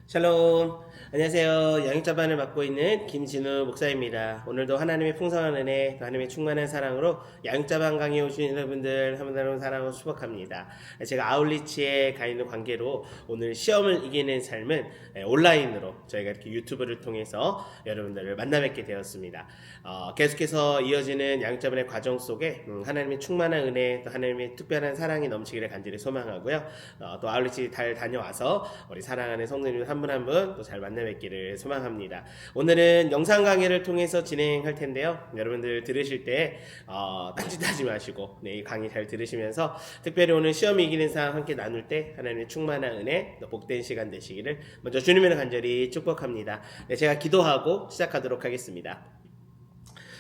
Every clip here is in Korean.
샬롬. 안녕하세요. 양육자반을 맡고 있는 김진우 목사입니다. 오늘도 하나님의 풍성한 은혜, 하나님의 충만한 사랑으로 양육자반 강의 오신 여러분들 한분한 사랑으로 축복합니다. 제가 아울리치에 가 있는 관계로 오늘 시험을 이기는 삶은 온라인으로 저희가 이렇게 유튜브를 통해서 여러분들을 만나 뵙게 되었습니다. 계속해서 이어지는 양육자반의 과정 속에 하나님의 충만한 은혜, 또 하나님의 특별한 사랑이 넘치기를 간절히 소망하고요. 또 아울리치 잘 다녀와서 우리 사랑하는 성도님들 한 분 한 분 또 잘 만나 뵙기를 소망합니다. 오늘은 영상 강의를 통해서 진행할 텐데요. 여러분들 들으실 때 딴짓하지 마시고 이 강의 잘 들으시면서 특별히 오늘 시험 이기는 상황 함께 나눌 때 하나님의 충만한 은혜, 또 복된 시간 되시기를 먼저 주님으로 간절히 축복합니다. 제가 기도하고 시작하도록 하겠습니다.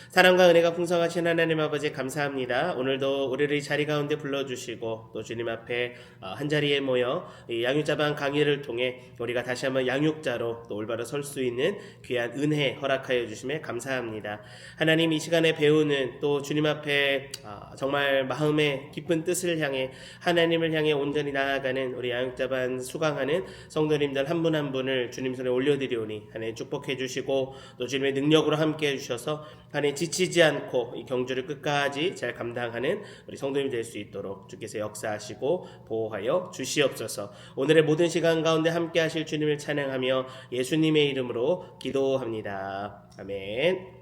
사랑과 은혜가 풍성하신 하나님 아버지 감사합니다. 오늘도 우리를 이 자리 가운데 불러주시고 또 주님 앞에 한자리에 모여 이 양육자반 강의를 통해 우리가 다시 한번 양육자로 또 올바로 설 수 있는 귀한 은혜 허락하여 주심에 감사합니다. 하나님, 이 시간에 배우는 또 주님 앞에 정말 마음의 깊은 뜻을 향해 하나님을 향해 온전히 나아가는 우리 양육자반 수강하는 성도님들 한 분 한 분을 주님 손에 올려드리오니 하나님 축복해 주시고 또 주님의 능력으로 함께 해주셔서 하나님 지치지 않고 이 경주를 끝까지 잘 감당하는 우리 성도님 될 수 있도록 주께서 역사하시고 보호하여 주시옵소서. 오늘의 모든 시간 가운데 함께 하실 주님을 찬양하며 예수님의 이름으로 기도합니다. 아멘.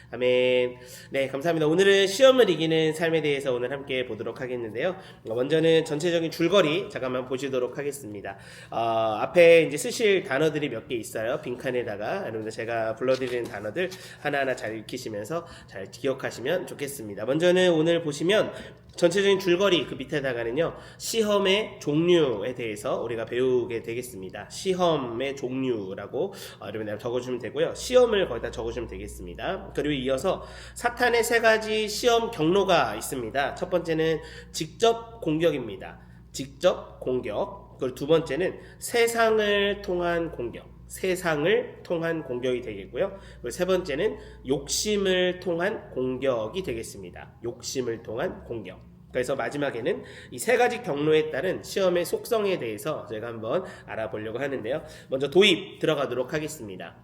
아멘. 네, 감사합니다. 오늘은 시험을 이기는 삶에 대해서 오늘 함께 보도록 하겠는데요. 먼저는 전체적인 줄거리 잠깐만 보시도록 하겠습니다. 앞에 이제 쓰실 단어들이 몇 개 있어요. 빈칸에다가 여러분들 제가 불러드리는 단어들 하나하나 잘 익히시면서 잘 기억하시면 좋겠습니다. 먼저는 오늘 보시면 전체적인 줄거리 그 밑에다가는요, 시험의 종류에 대해서 우리가 배우게 되겠습니다. 시험의 종류라고 여러분들 적어주시면 되고요. 시험을 거기다 적어주시면 되겠습니다. 그리고 이어서 사탄의 세 가지 시험 경로가 있습니다. 첫 번째는 직접 공격입니다. 직접 공격. 그리고 두 번째는 세상을 통한 공격. 세상을 통한 공격이 되겠고요. 그리고 세 번째는 욕심을 통한 공격이 되겠습니다. 욕심을 통한 공격. 그래서 마지막에는 이 세 가지 경로에 따른 시험의 속성에 대해서 저희가 한번 알아보려고 하는데요. 먼저 도입 들어가도록 하겠습니다.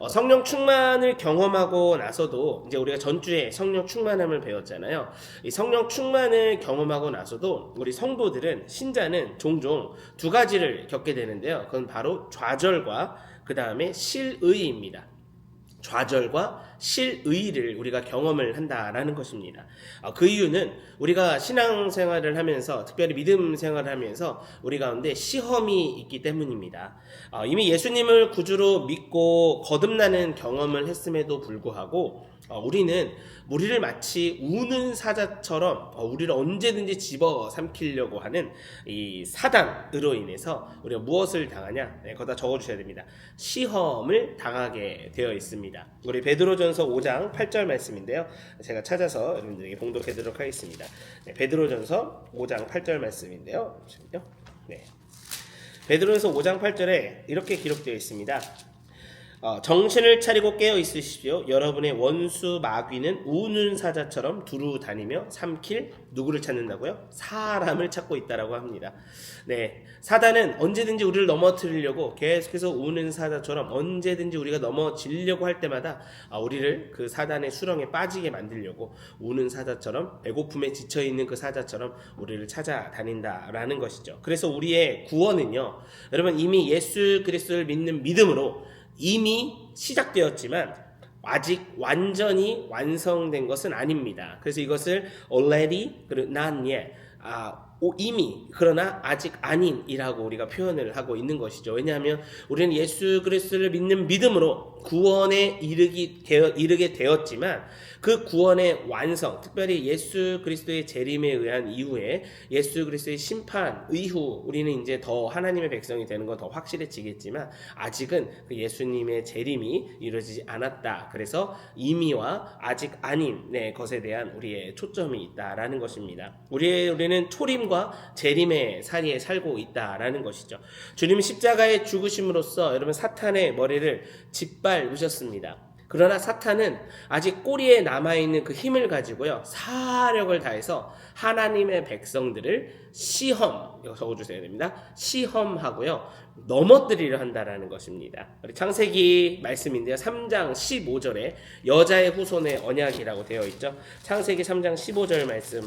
성령 충만을 경험하고 나서도 이제 우리가 전주에 성령 충만함을 배웠잖아요. 이 성령 충만을 경험하고 나서도 우리 성도들은, 신자는 종종 두 가지를 겪게 되는데요. 그건 바로 좌절과 그 다음에 실의입니다. 좌절과 실의를 우리가 경험을 한다라는 것입니다. 그 이유는 우리가 신앙생활을 하면서, 특별히 믿음 생활을 하면서 우리 가운데 시험이 있기 때문입니다. 이미 예수님을 구주로 믿고 거듭나는 경험을 했음에도 불구하고 우리는 우리를 마치 우는 사자처럼 우리를 언제든지 집어삼키려고 하는 이 사단으로 인해서 우리가 무엇을 당하냐? 거기다 적어주셔야 됩니다. 시험을 당하게 되어 있습니다. 우리 베드로전서 5장 8절 말씀인데요. 제가 찾아서 여러분들에게 봉독하도록 하겠습니다. 베드로전서 5장 8절 말씀인데요. 네. 베드로전서 5장 8절에 이렇게 기록되어 있습니다. 정신을 차리고 깨어 있으십시오. 여러분의 원수 마귀는 우는 사자처럼 두루 다니며 삼킬 누구를 찾는다고요? 사람을 찾고 있다라고 합니다. 네, 사단은 언제든지 우리를 넘어뜨리려고 계속해서 우는 사자처럼 언제든지 우리가 넘어지려고 할 때마다 우리를 그 사단의 수렁에 빠지게 만들려고 우는 사자처럼, 배고픔에 지쳐있는 그 사자처럼 우리를 찾아다닌다라는 것이죠. 그래서 우리의 구원은요, 여러분, 이미 예수 그리스도를 믿는 믿음으로 이미 시작되었지만 아직 완전히 완성된 것은 아닙니다. 그래서 이것을 already 그리고 not yet, 이미 그러나 아직 아닌이라고 우리가 표현을 하고 있는 것이죠. 왜냐하면 우리는 예수 그리스도를 믿는 믿음으로 구원에 이르게 되었지만 그 구원의 완성, 특별히 예수 그리스도의 재림에 의한 이후에 예수 그리스도의 심판 이후 우리는 이제 더 하나님의 백성이 되는 건 더 확실해지겠지만 아직은 그 예수님의 재림이 이루어지지 않았다. 그래서 이미와 아직 아닌 것에 대한 우리의 초점이 있다라는 것입니다. 우리는 초림과 재림의 사이에 살고 있다라는 것이죠. 주님 십자가의 죽으심으로써 여러분 사탄의 머리를 짓밟으셨습니다. 그러나 사탄은 아직 꼬리에 남아있는 그 힘을 가지고요, 사력을 다해서 하나님의 백성들을 시험, 이거 적어주셔야 됩니다. 시험하고요, 넘어뜨리려 한다라는 것입니다. 우리 창세기 말씀인데요, 3장 15절에 여자의 후손의 언약이라고 되어 있죠. 창세기 3장 15절 말씀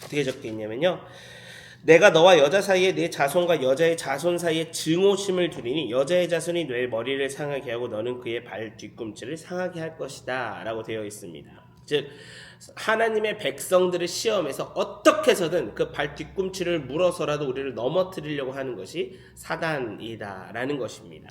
어떻게 적혀 있냐면요, 내가 너와 여자 사이에 네 자손과 여자의 자손 사이에 증오심을 두리니 여자의 자손이 내 머리를 상하게 하고 너는 그의 발 뒤꿈치를 상하게 할 것이다 라고 되어 있습니다. 즉 하나님의 백성들을 시험해서 어떻게 해서든 그 발 뒤꿈치를 물어서라도 우리를 넘어뜨리려고 하는 것이 사단이다 라는 것입니다.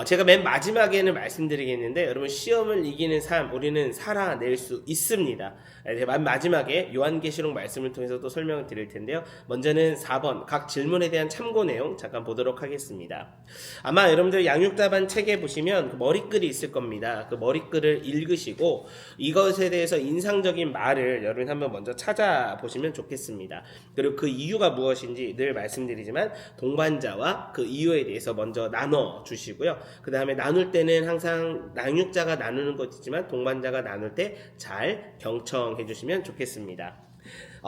제가 맨 마지막에는 말씀드리겠는데, 여러분, 시험을 이기는 삶 우리는 살아낼 수 있습니다. 제가 맨 마지막에 요한계시록 말씀을 통해서 또 설명을 드릴 텐데요, 먼저는 4번 각 질문에 대한 참고 내용 잠깐 보도록 하겠습니다. 아마 여러분들 양육자반 책에 보시면 그 머리글이 있을 겁니다. 그 머리글을 읽으시고 이것에 대해서 인상적인 말을 여러분 한번 먼저 찾아보시면 좋겠습니다. 그리고 그 이유가 무엇인지 늘 말씀드리지만 동반자와 그 이유에 대해서 먼저 나눠 주시고요, 그 다음에 나눌 때는 항상 양육자가 나누는 것이지만 동반자가 나눌 때 잘 경청해 주시면 좋겠습니다.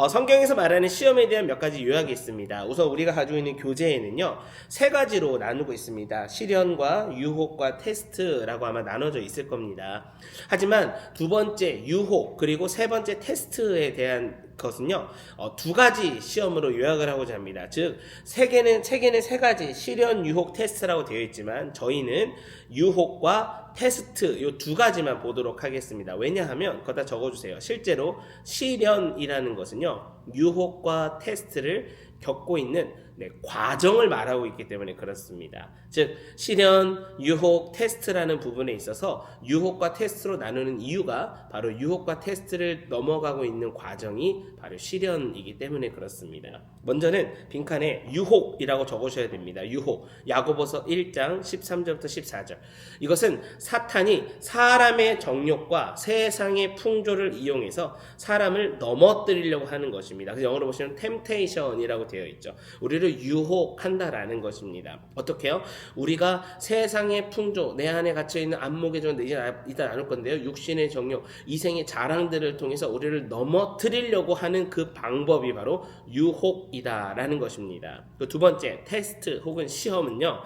성경에서 말하는 시험에 대한 몇 가지 요약이 있습니다. 우선 우리가 가지고 있는 교재에는요, 세 가지로 나누고 있습니다. 시련과 유혹과 테스트라고 아마 나눠져 있을 겁니다. 하지만 두 번째 유혹 그리고 세 번째 테스트에 대한 것은요, 두 가지 시험으로 요약을 하고자 합니다. 즉 책에는 세 가지 시련, 유혹, 테스트라고 되어 있지만 저희는 유혹과 테스트 이 두 가지만 보도록 하겠습니다. 왜냐하면 거기다 적어주세요. 실제로 시련이라는 것은요, 유혹과 테스트를 겪고 있는 과정을 말하고 있기 때문에 그렇습니다. 즉 시련, 유혹, 테스트라는 부분에 있어서 유혹과 테스트로 나누는 이유가 바로 유혹과 테스트를 넘어가고 있는 과정이 바로 시련이기 때문에 그렇습니다. 먼저는 빈칸에 유혹이라고 적으셔야 됩니다. 유혹, 야고보서 1장 13절부터 14절. 이것은 사탄이 사람의 정욕과 세상의 풍조를 이용해서 사람을 넘어뜨리려고 하는 것입니다. 그래서 영어로 보시면 temptation이라고 되어 있죠. 우리를 유혹한다라는 것입니다. 어떻게요? 우리가 세상의 풍조, 내 안에 갇혀있는 안목의 정욕, 이따 나눌 건데요, 육신의 정욕, 이생의 자랑들을 통해서 우리를 넘어뜨리려고 하는 그 방법이 바로 유혹이다라는 것입니다. 그 두 번째 테스트 혹은 시험은요,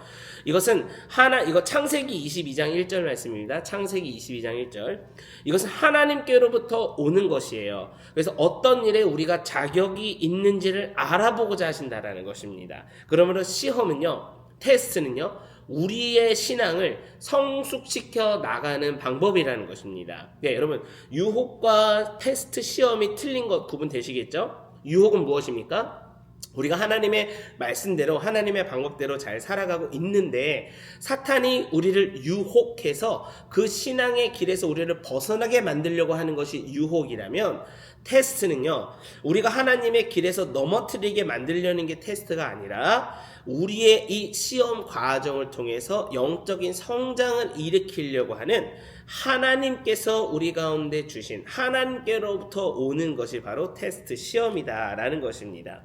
이것은 이거 창세기 22장 1절 말씀입니다. 창세기 22장 1절. 이것은 하나님께로부터 오는 것이에요. 그래서 어떤 일에 우리가 자격이 있는지를 알아보고자 하신다라는 것입니다. 그러므로 시험은요, 테스트는요, 우리의 신앙을 성숙시켜 나가는 방법이라는 것입니다. 네, 여러분, 유혹과 테스트, 시험이 틀린 것 구분되시겠죠? 유혹은 무엇입니까? 우리가 하나님의 말씀대로 하나님의 방법대로 잘 살아가고 있는데 사탄이 우리를 유혹해서 그 신앙의 길에서 우리를 벗어나게 만들려고 하는 것이 유혹이라면, 테스트는요, 우리가 하나님의 길에서 넘어뜨리게 만들려는 게 테스트가 아니라 우리의 이 시험 과정을 통해서 영적인 성장을 일으키려고 하는 하나님께서 우리 가운데 주신 하나님께로부터 오는 것이 바로 테스트, 시험이다라는 것입니다.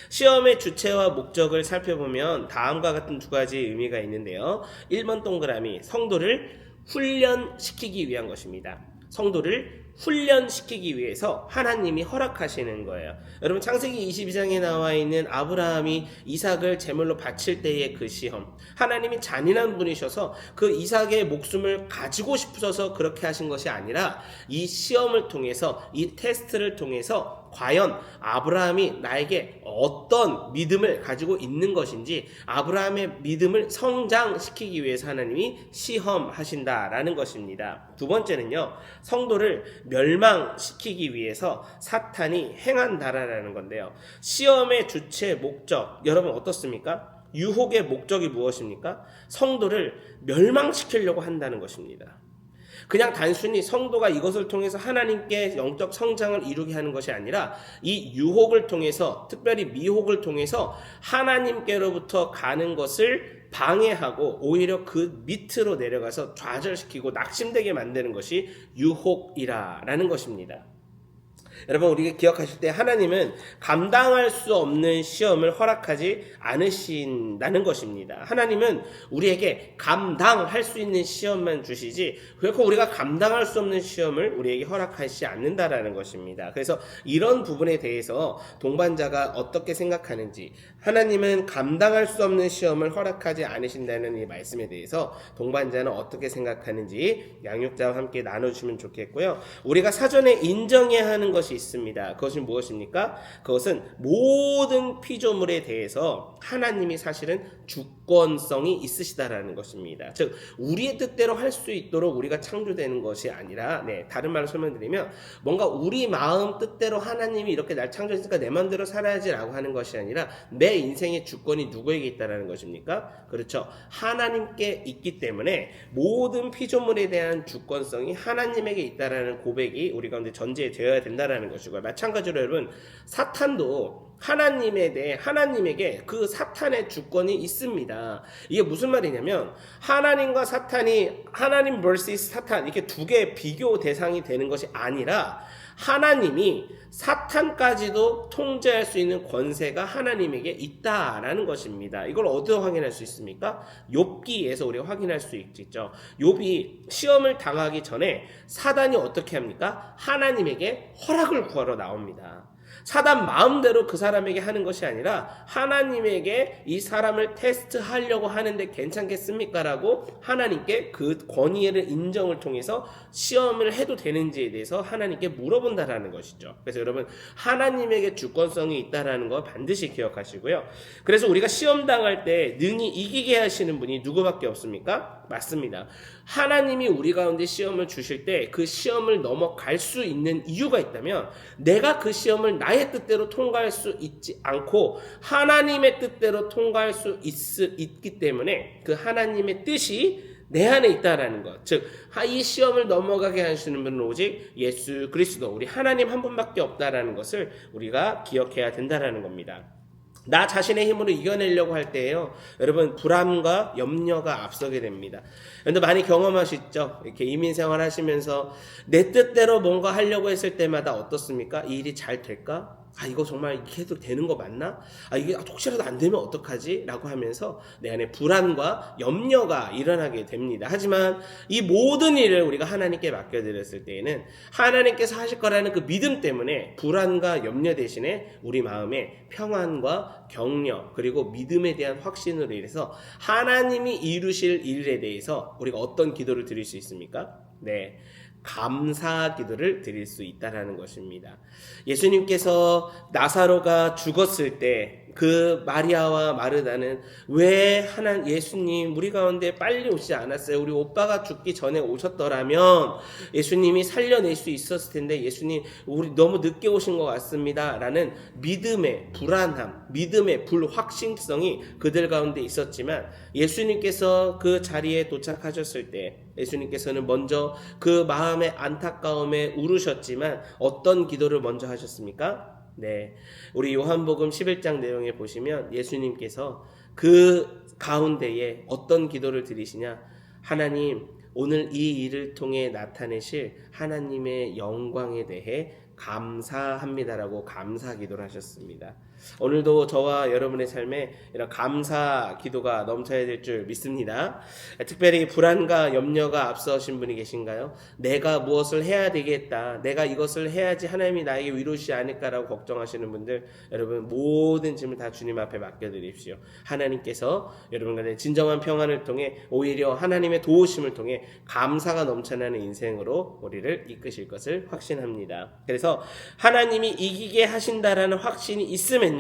시험의 주체와 목적을 살펴보면 다음과 같은 두 가지 의미가 있는데요. 1번 동그라미, 성도를 훈련시키기 위한 것입니다. 성도를 훈련시키기 위해서 하나님이 허락하시는 거예요. 여러분, 창세기 22장에 나와 있는 아브라함이 이삭을 제물로 바칠 때의 그 시험, 하나님이 잔인한 분이셔서 그 이삭의 목숨을 가지고 싶으셔서 그렇게 하신 것이 아니라 이 시험을 통해서, 이 테스트를 통해서 과연 아브라함이 나에게 어떤 믿음을 가지고 있는 것인지 아브라함의 믿음을 성장시키기 위해서 하나님이 시험하신다라는 것입니다. 두 번째는요, 성도를 멸망시키기 위해서 사탄이 행한다라는 건데요. 시험의 주체, 목적, 여러분 어떻습니까? 유혹의 목적이 무엇입니까? 성도를 멸망시키려고 한다는 것입니다. 그냥 단순히 성도가 이것을 통해서 하나님께 영적 성장을 이루게 하는 것이 아니라 이 유혹을 통해서, 특별히 미혹을 통해서 하나님께로부터 가는 것을 방해하고 오히려 그 밑으로 내려가서 좌절시키고 낙심되게 만드는 것이 유혹이라는 것입니다. 여러분 우리가 기억하실 때 하나님은 감당할 수 없는 시험을 허락하지 않으신다는 것입니다. 하나님은 우리에게 감당할 수 있는 시험만 주시지 결코 우리가 감당할 수 없는 시험을 우리에게 허락하시지 않는다라는 것입니다. 그래서 이런 부분에 대해서 동반자가 어떻게 생각하는지, 하나님은 감당할 수 없는 시험을 허락하지 않으신다는 이 말씀에 대해서 동반자는 어떻게 생각하는지 양육자와 함께 나눠주시면 좋겠고요. 우리가 사전에 인정해야 하는 것이 있습니다. 그것은 무엇입니까? 그것은 모든 피조물에 대해서 하나님이 사실은 주권성이 있으시다라는 것입니다. 즉 우리의 뜻대로 할 수 있도록 우리가 창조되는 것이 아니라, 다른 말로 설명드리면 뭔가 우리 마음 뜻대로 하나님이 이렇게 날 창조했으니까 내 마음대로 살아야지라고 하는 것이 아니라 내 인생의 주권이 누구에게 있다라는 것입니까? 그렇죠. 하나님께 있기 때문에 모든 피조물에 대한 주권성이 하나님에게 있다라는 고백이 우리 가운데 전제되어야 된다라는 것이고요. 마찬가지로 여러분 사탄도 하나님에게 그 사탄의 주권이 있습니다. 이게 무슨 말이냐면 하나님과 사탄이, 하나님 vs 사탄, 이렇게 두 개의 비교 대상이 되는 것이 아니라 하나님이 사탄까지도 통제할 수 있는 권세가 하나님에게 있다라는 것입니다. 이걸 어디서 확인할 수 있습니까? 욥기에서 우리가 확인할 수 있죠. 욥이 시험을 당하기 전에 사단이 어떻게 합니까? 하나님에게 허락을 구하러 나옵니다. 사단 마음대로 그 사람에게 하는 것이 아니라 하나님에게 이 사람을 테스트하려고 하는데 괜찮겠습니까? 라고 하나님께 그 권위를 인정을 통해서 시험을 해도 되는지에 대해서 하나님께 물어본다라는 것이죠. 그래서 여러분 하나님에게 주권성이 있다라는 거 반드시 기억하시고요. 그래서 우리가 시험 당할 때 능히 이기게 하시는 분이 누구밖에 없습니까? 맞습니다. 하나님이 우리 가운데 시험을 주실 때 그 시험을 넘어갈 수 있는 이유가 있다면 내가 그 시험을 나의 뜻대로 통과할 수 있지 않고 하나님의 뜻대로 통과할 수 있기 때문에 그 하나님의 뜻이 내 안에 있다라는 것. 즉, 이 시험을 넘어가게 하시는 분은 오직 예수 그리스도, 우리 하나님 한 분밖에 없다라는 것을 우리가 기억해야 된다라는 겁니다. 나 자신의 힘으로 이겨내려고 할 때에요, 여러분 불안과 염려가 앞서게 됩니다. 여러분들 많이 경험하시죠? 이렇게 이민생활 하시면서 내 뜻대로 뭔가 하려고 했을 때마다 어떻습니까? 이 일이 잘 될까? 이거 정말 이렇게 해도 되는 거 맞나? 이게 혹시라도 안 되면 어떡하지? 라고 하면서 내 안에 불안과 염려가 일어나게 됩니다. 하지만 이 모든 일을 우리가 하나님께 맡겨드렸을 때에는 하나님께서 하실 거라는 그 믿음 때문에 불안과 염려 대신에 우리 마음에 평안과 격려 그리고 믿음에 대한 확신으로 인해서 하나님이 이루실 일에 대해서 우리가 어떤 기도를 드릴 수 있습니까? 감사 기도를 드릴 수 있다라는 것입니다. 예수님께서 나사로가 죽었을 때 그 마리아와 마르다는 왜 예수님 우리 가운데 빨리 오시지 않았어요? 우리 오빠가 죽기 전에 오셨더라면 예수님이 살려낼 수 있었을 텐데 예수님 우리 너무 늦게 오신 것 같습니다 라는 믿음의 불안함, 믿음의 불확신성이 그들 가운데 있었지만 예수님께서 그 자리에 도착하셨을 때 예수님께서는 먼저 그 마음의 안타까움에 울으셨지만 어떤 기도를 먼저 하셨습니까? 우리 요한복음 11장 내용에 보시면 예수님께서 그 가운데에 어떤 기도를 드리시냐? 하나님, 오늘 이 일을 통해 나타내실 하나님의 영광에 대해 감사합니다라고 감사 기도를 하셨습니다. 오늘도 저와 여러분의 삶에 이런 감사 기도가 넘쳐야 될 줄 믿습니다. 특별히 불안과 염려가 앞서신 분이 계신가요? 내가 무엇을 해야 되겠다, 내가 이것을 해야지 하나님이 나에게 위로주시지 않을까라고 걱정하시는 분들, 여러분 모든 짐을 다 주님 앞에 맡겨드립시오. 하나님께서 여러분 간의 진정한 평안을 통해 오히려 하나님의 도우심을 통해 감사가 넘쳐나는 인생으로 우리를 이끄실 것을 확신합니다. 그래서 하나님이 이기게 하신다라는 확신이 있으면요,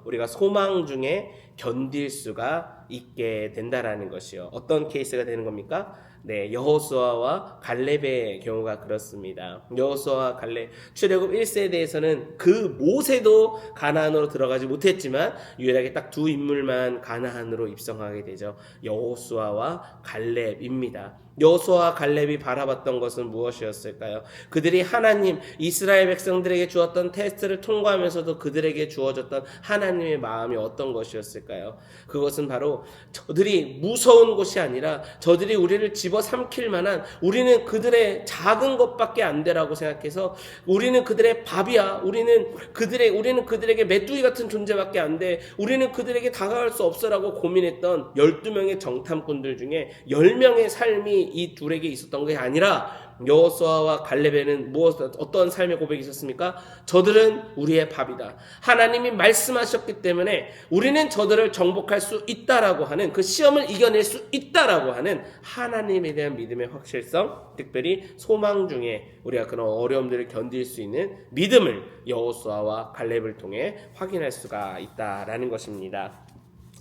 우리가 소망 중에 견딜 수가 있게 된다라는 것이요. 어떤 케이스가 되는 겁니까? 여호수아와 갈렙의 경우가 그렇습니다. 여호수아와 갈렙, 출애굽 1세대에서는 그 모세도 가나안으로 들어가지 못했지만 유일하게 딱 두 인물만 가나안으로 입성하게 되죠. 여호수아와 갈렙입니다. 여호수아와 갈렙이 바라봤던 것은 무엇이었을까요? 그들이 하나님, 이스라엘 백성들에게 주었던 테스트를 통과하면서도 그들에게 주어졌던 하나님의 마음이 어떤 것이었을까요? 그것은 바로 저들이 무서운 것이 아니라 저들이 우리를 집어삼킬 만한, 우리는 그들의 작은 것밖에 안 되라고 생각해서 우리는 그들의 밥이야, 우리는 그들에게 메뚜기 같은 존재밖에 안 돼, 우리는 그들에게 다가갈 수 없어라고 고민했던 12명의 정탐꾼들 중에 10명의 삶이 이 둘에게 있었던 게 아니라 여호수아와 갈렙에는 어떤 삶의 고백이 있었습니까? 저들은 우리의 밥이다. 하나님이 말씀하셨기 때문에 우리는 저들을 정복할 수 있다라고 하는, 그 시험을 이겨낼 수 있다라고 하는 하나님에 대한 믿음의 확실성, 특별히 소망 중에 우리가 그런 어려움들을 견딜 수 있는 믿음을 여호수아와 갈렙을 통해 확인할 수가 있다라는 것입니다.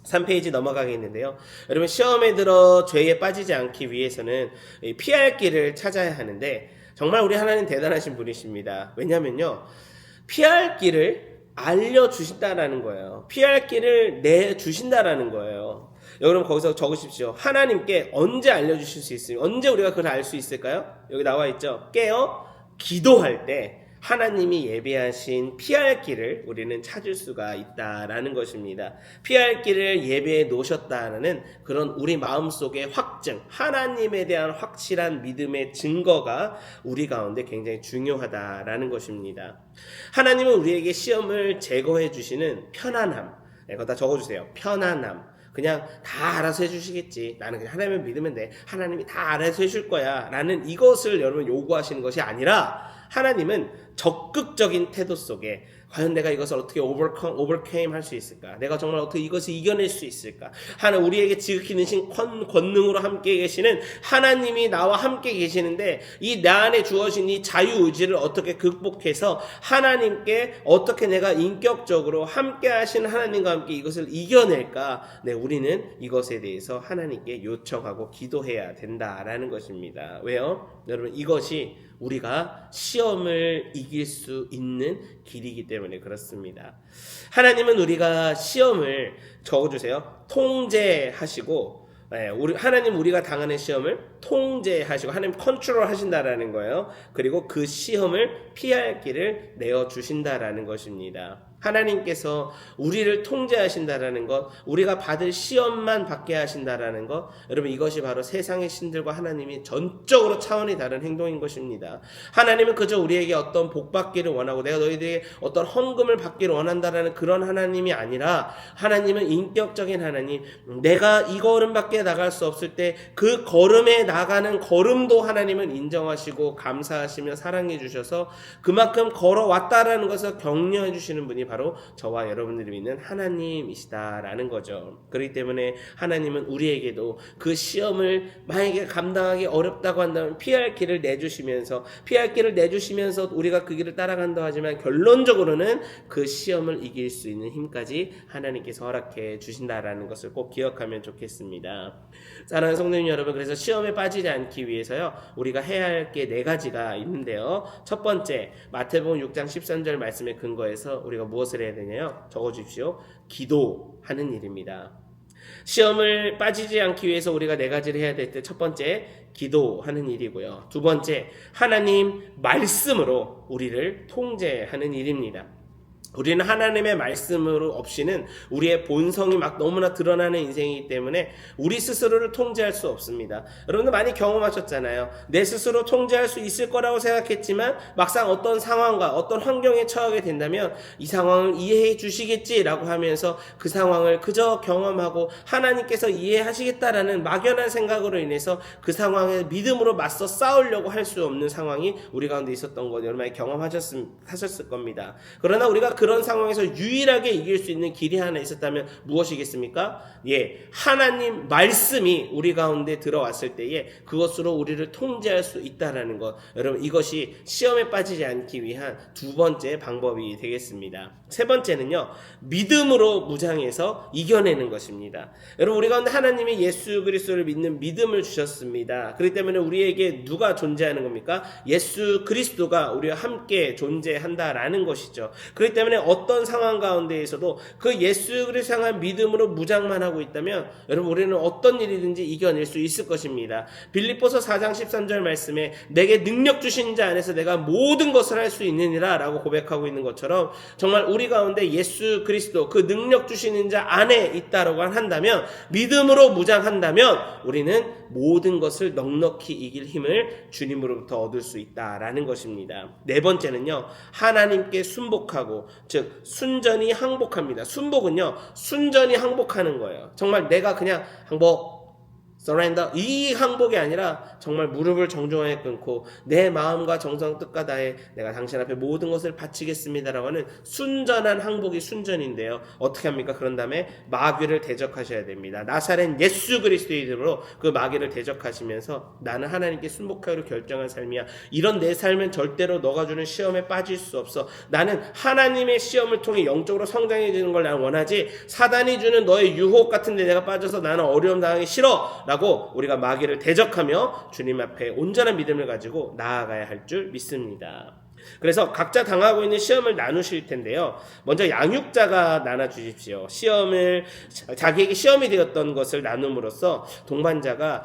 3페이지 넘어가겠는데요. 여러분, 시험에 들어 죄에 빠지지 않기 위해서는 피할 길을 찾아야 하는데, 정말 우리 하나님 대단하신 분이십니다. 왜냐면요, 피할 길을 알려주신다라는 거예요. 피할 길을 내주신다라는 거예요. 여러분, 거기서 적으십시오. 하나님께 언제 알려주실 수 있으면, 언제 우리가 그걸 알 수 있을까요? 여기 나와 있죠. 깨어 기도할 때 하나님이 예배하신 피할 길을 우리는 찾을 수가 있다라는 것입니다. 피할 길을 예배해 놓으셨다는 그런 우리 마음속의 확증, 하나님에 대한 확실한 믿음의 증거가 우리 가운데 굉장히 중요하다라는 것입니다. 하나님은 우리에게 시험을 제거해 주시는 편안함, 이거 다 적어주세요. 편안함. 그냥 다 알아서 해주시겠지, 나는 그냥 하나님을 믿으면 돼, 하나님이 다 알아서 해줄 거야 라는 이것을 여러분 요구하시는 것이 아니라, 하나님은 적극적인 태도 속에 과연 내가 이것을 어떻게 overcame 할 수 있을까? 내가 정말 어떻게 이것을 이겨낼 수 있을까? 하나님, 우리에게 지극히 능신 권능으로 함께 계시는 하나님이 나와 함께 계시는데, 이 내 안에 주어진 이 자유의지를 어떻게 극복해서 하나님께 어떻게 내가 인격적으로 함께 하신 하나님과 함께 이것을 이겨낼까? 네, 우리는 이것에 대해서 하나님께 요청하고 기도해야 된다라는 것입니다. 왜요? 여러분, 이것이 우리가 시험을 이길 수 있는 길이기 때문에 그렇습니다. 하나님은 우리가 시험을, 적어주세요, 통제하시고, 하나님 우리가 당하는 시험을 통제하시고 하나님 컨트롤 하신다라는 거예요. 그리고 그 시험을 피할 길을 내어주신다라는 것입니다. 하나님께서 우리를 통제하신다라는 것, 우리가 받을 시험만 받게 하신다라는 것, 여러분, 이것이 바로 세상의 신들과 하나님이 전적으로 차원이 다른 행동인 것입니다. 하나님은 그저 우리에게 어떤 복 받기를 원하고 내가 너희들에게 어떤 헌금을 받기를 원한다라는 그런 하나님이 아니라, 하나님은 인격적인 하나님, 내가 이 걸음밖에 나갈 수 없을 때 그 걸음에 나가는 걸음도 하나님은 인정하시고 감사하시며 사랑해 주셔서 그만큼 걸어왔다라는 것을 격려해 주시는 분이 바로 저와 여러분들이 믿는 하나님이시다라는 거죠. 그렇기 때문에 하나님은 우리에게도 그 시험을 만약에 감당하기 어렵다고 한다면 피할 길을 내주시면서 우리가 그 길을 따라간다 하지만 결론적으로는 그 시험을 이길 수 있는 힘까지 하나님께서 허락해 주신다라는 것을 꼭 기억하면 좋겠습니다. 사랑하는 성도님 여러분, 그래서 시험에 빠지지 않기 위해서요, 우리가 해야 할 게 4가지가 있는데요. 첫 번째, 마태복음 6장 13절 말씀에 근거해서 우리가 무엇을 해야 되냐요? 적어주십시오. 기도하는 일입니다. 시험을 빠지지 않기 위해서 우리가 4가지를 해야 될 때, 첫 번째, 기도하는 일이고요. 두 번째, 하나님 말씀으로 우리를 통제하는 일입니다. 우리는 하나님의 말씀으로 없이는 우리의 본성이 막 너무나 드러나는 인생이기 때문에 우리 스스로를 통제할 수 없습니다. 여러분들 많이 경험하셨잖아요. 내 스스로 통제할 수 있을 거라고 생각했지만 막상 어떤 상황과 어떤 환경에 처하게 된다면 이 상황을 이해해 주시겠지라고 하면서 그 상황을 그저 경험하고 하나님께서 이해하시겠다라는 막연한 생각으로 인해서 그 상황에 믿음으로 맞서 싸우려고 할 수 없는 상황이 우리 가운데 있었던 것 여러분 많이 경험하셨을 겁니다. 그러나 우리가 그런 상황에서 유일하게 이길 수 있는 길이 하나 있었다면 무엇이겠습니까? 하나님 말씀이 우리 가운데 들어왔을 때에 그것으로 우리를 통제할 수 있다라는 것, 여러분 이것이 시험에 빠지지 않기 위한 두 번째 방법이 되겠습니다. 세 번째는요, 믿음으로 무장해서 이겨내는 것입니다. 여러분, 우리 가운데 하나님이 예수 그리스도를 믿는 믿음을 주셨습니다. 그렇기 때문에 우리에게 누가 존재하는 겁니까? 예수 그리스도가 우리와 함께 존재한다라는 것이죠. 그렇기 때문에 때문에 어떤 상황 가운데에서도 그 예수 그리스도 향한 믿음으로 무장만 하고 있다면 여러분 우리는 어떤 일이든지 이겨낼 수 있을 것입니다. 빌립보서 4장 13절 말씀에 내게 능력 주신 자 안에서 내가 모든 것을 할 수 있느니라 라고 고백하고 있는 것처럼 정말 우리 가운데 예수 그리스도 그 능력 주시는 자 안에 있다라고 한다면 믿음으로 무장한다면 우리는 모든 것을 넉넉히 이길 힘을 주님으로부터 얻을 수 있다라는 것입니다. 네 번째는요, 하나님께 순복하고 즉 순전히 항복합니다. 순복은요 순전히 항복하는 거예요. 정말 내가 그냥 항복 surrender 이 항복이 아니라 정말 무릎을 정중하게 끊고 내 마음과 정성 뜻과 다해 내가 당신 앞에 모든 것을 바치겠습니다라고 하는 순전한 항복이 순전인데요. 어떻게 합니까? 그런 다음에 마귀를 대적하셔야 됩니다. 나사렛 예수 그리스도의 이름으로 그 마귀를 대적하시면서 나는 하나님께 순복하기로 결정한 삶이야. 이런 내 삶은 절대로 너가 주는 시험에 빠질 수 없어. 나는 하나님의 시험을 통해 영적으로 성장해지는 걸 나는 원하지 사단이 주는 너의 유혹 같은 데 내가 빠져서 나는 어려움 당하기 싫어 라고 우리가 마귀를 대적하며 주님 앞에 온전한 믿음을 가지고 나아가야 할 줄 믿습니다. 그래서 각자 당하고 있는 시험을 나누실 텐데요. 먼저 양육자가 나눠주십시오. 시험을 자기에게 시험이 되었던 것을 나눔으로써 동반자가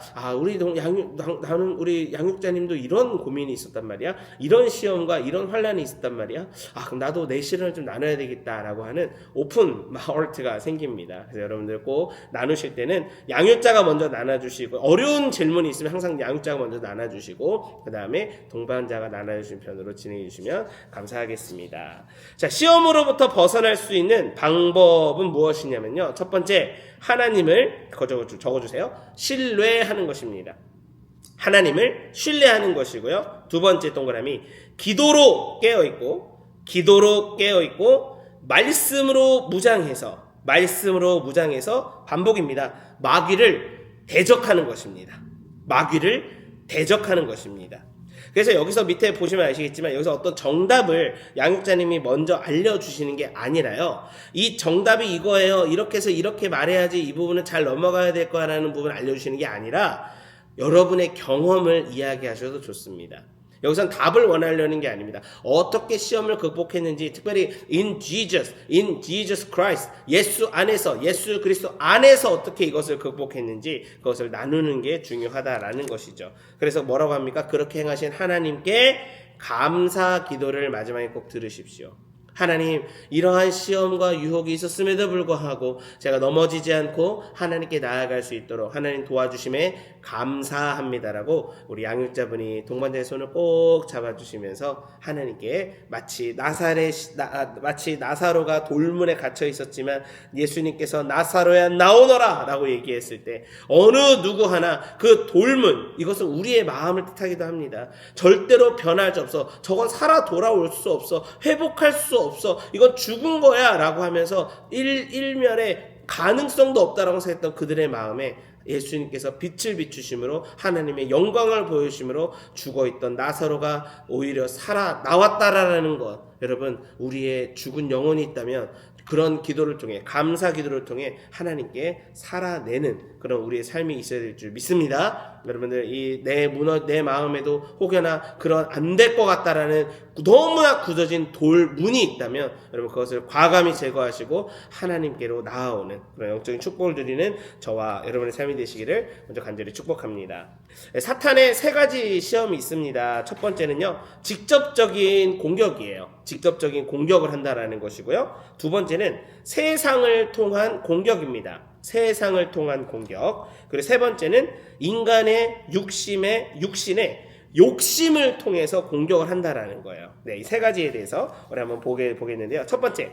나는 우리 양육자님도 이런 고민이 있었단 말이야. 이런 시험과 이런 환란이 있었단 말이야. 그럼 나도 내 시련을 좀 나눠야 되겠다라고 하는 오픈 하트가 생깁니다. 그래서 여러분들 꼭 나누실 때는 양육자가 먼저 나눠주시고 어려운 질문이 있으면 항상 양육자가 먼저 나눠주시고 그 다음에 동반자가 나눠주신 편으로 진행해 주시면 감사하겠습니다. 자, 시험으로부터 벗어날 수 있는 방법은 무엇이냐면요. 첫 번째, 하나님을 적어주세요. 신뢰하는 것입니다. 하나님을 신뢰하는 것이고요. 두 번째 동그라미, 기도로 깨어있고 말씀으로 무장해서 반복입니다. 마귀를 대적하는 것입니다. 그래서 여기서 밑에 보시면 아시겠지만 여기서 어떤 정답을 양육자님이 먼저 알려주시는 게 아니라요. 이 정답이 이거예요. 이렇게 해서 이렇게 말해야지 이 부분은 잘 넘어가야 될 거라는 부분을 알려주시는 게 아니라 여러분의 경험을 이야기하셔도 좋습니다. 여기선 답을 원하려는 게 아닙니다. 어떻게 시험을 극복했는지, 특별히 in Jesus Christ, 예수 그리스도 안에서 어떻게 이것을 극복했는지 그것을 나누는 게 중요하다라는 것이죠. 그래서 뭐라고 합니까? 그렇게 행하신 하나님께 감사 기도를 마지막에 꼭 들으십시오. 하나님, 이러한 시험과 유혹이 있었음에도 불구하고 제가 넘어지지 않고 하나님께 나아갈 수 있도록 하나님 도와주심에 감사합니다라고 우리 양육자분이 동반자의 손을 꼭 잡아주시면서 하나님께 마치 나사로가 돌문에 갇혀 있었지만 예수님께서 나사로야 나오너라 라고 얘기했을 때 어느 누구 하나 그 돌문, 이것은 우리의 마음을 뜻하기도 합니다. 절대로 변할 수 없어. 저건 살아 돌아올 수 없어. 회복할 수 없어. 이건 죽은 거야 라고 하면서 일면에 가능성도 없다라고 생각했던 그들의 마음에 예수님께서 빛을 비추심으로 하나님의 영광을 보여주심으로 죽어있던 나사로가 오히려 살아 나왔다라는 것, 여러분 우리의 죽은 영혼이 있다면 그런 기도를 통해, 감사 기도를 통해 하나님께 살아내는 그런 우리의 삶이 있어야 될 줄 믿습니다. 여러분들 내 마음에도 혹여나 그런 안 될 것 같다라는 너무나 굳어진 돌문이 있다면 여러분 그것을 과감히 제거하시고 하나님께로 나아오는 그런 영적인 축복을 드리는 저와 여러분의 삶이 되시기를 먼저 간절히 축복합니다. 사탄의 세 가지 시험이 있습니다. 첫 번째는요, 직접적인 공격이에요. 직접적인 공격을 한다라는 것이고요. 두 번째는 세상을 통한 공격입니다. 세상을 통한 공격. 그리고 세 번째는 인간의 육신의 욕심을 통해서 공격을 한다라는 거예요. 네, 이 세 가지에 대해서 우리 한번 보겠는데요. 첫 번째,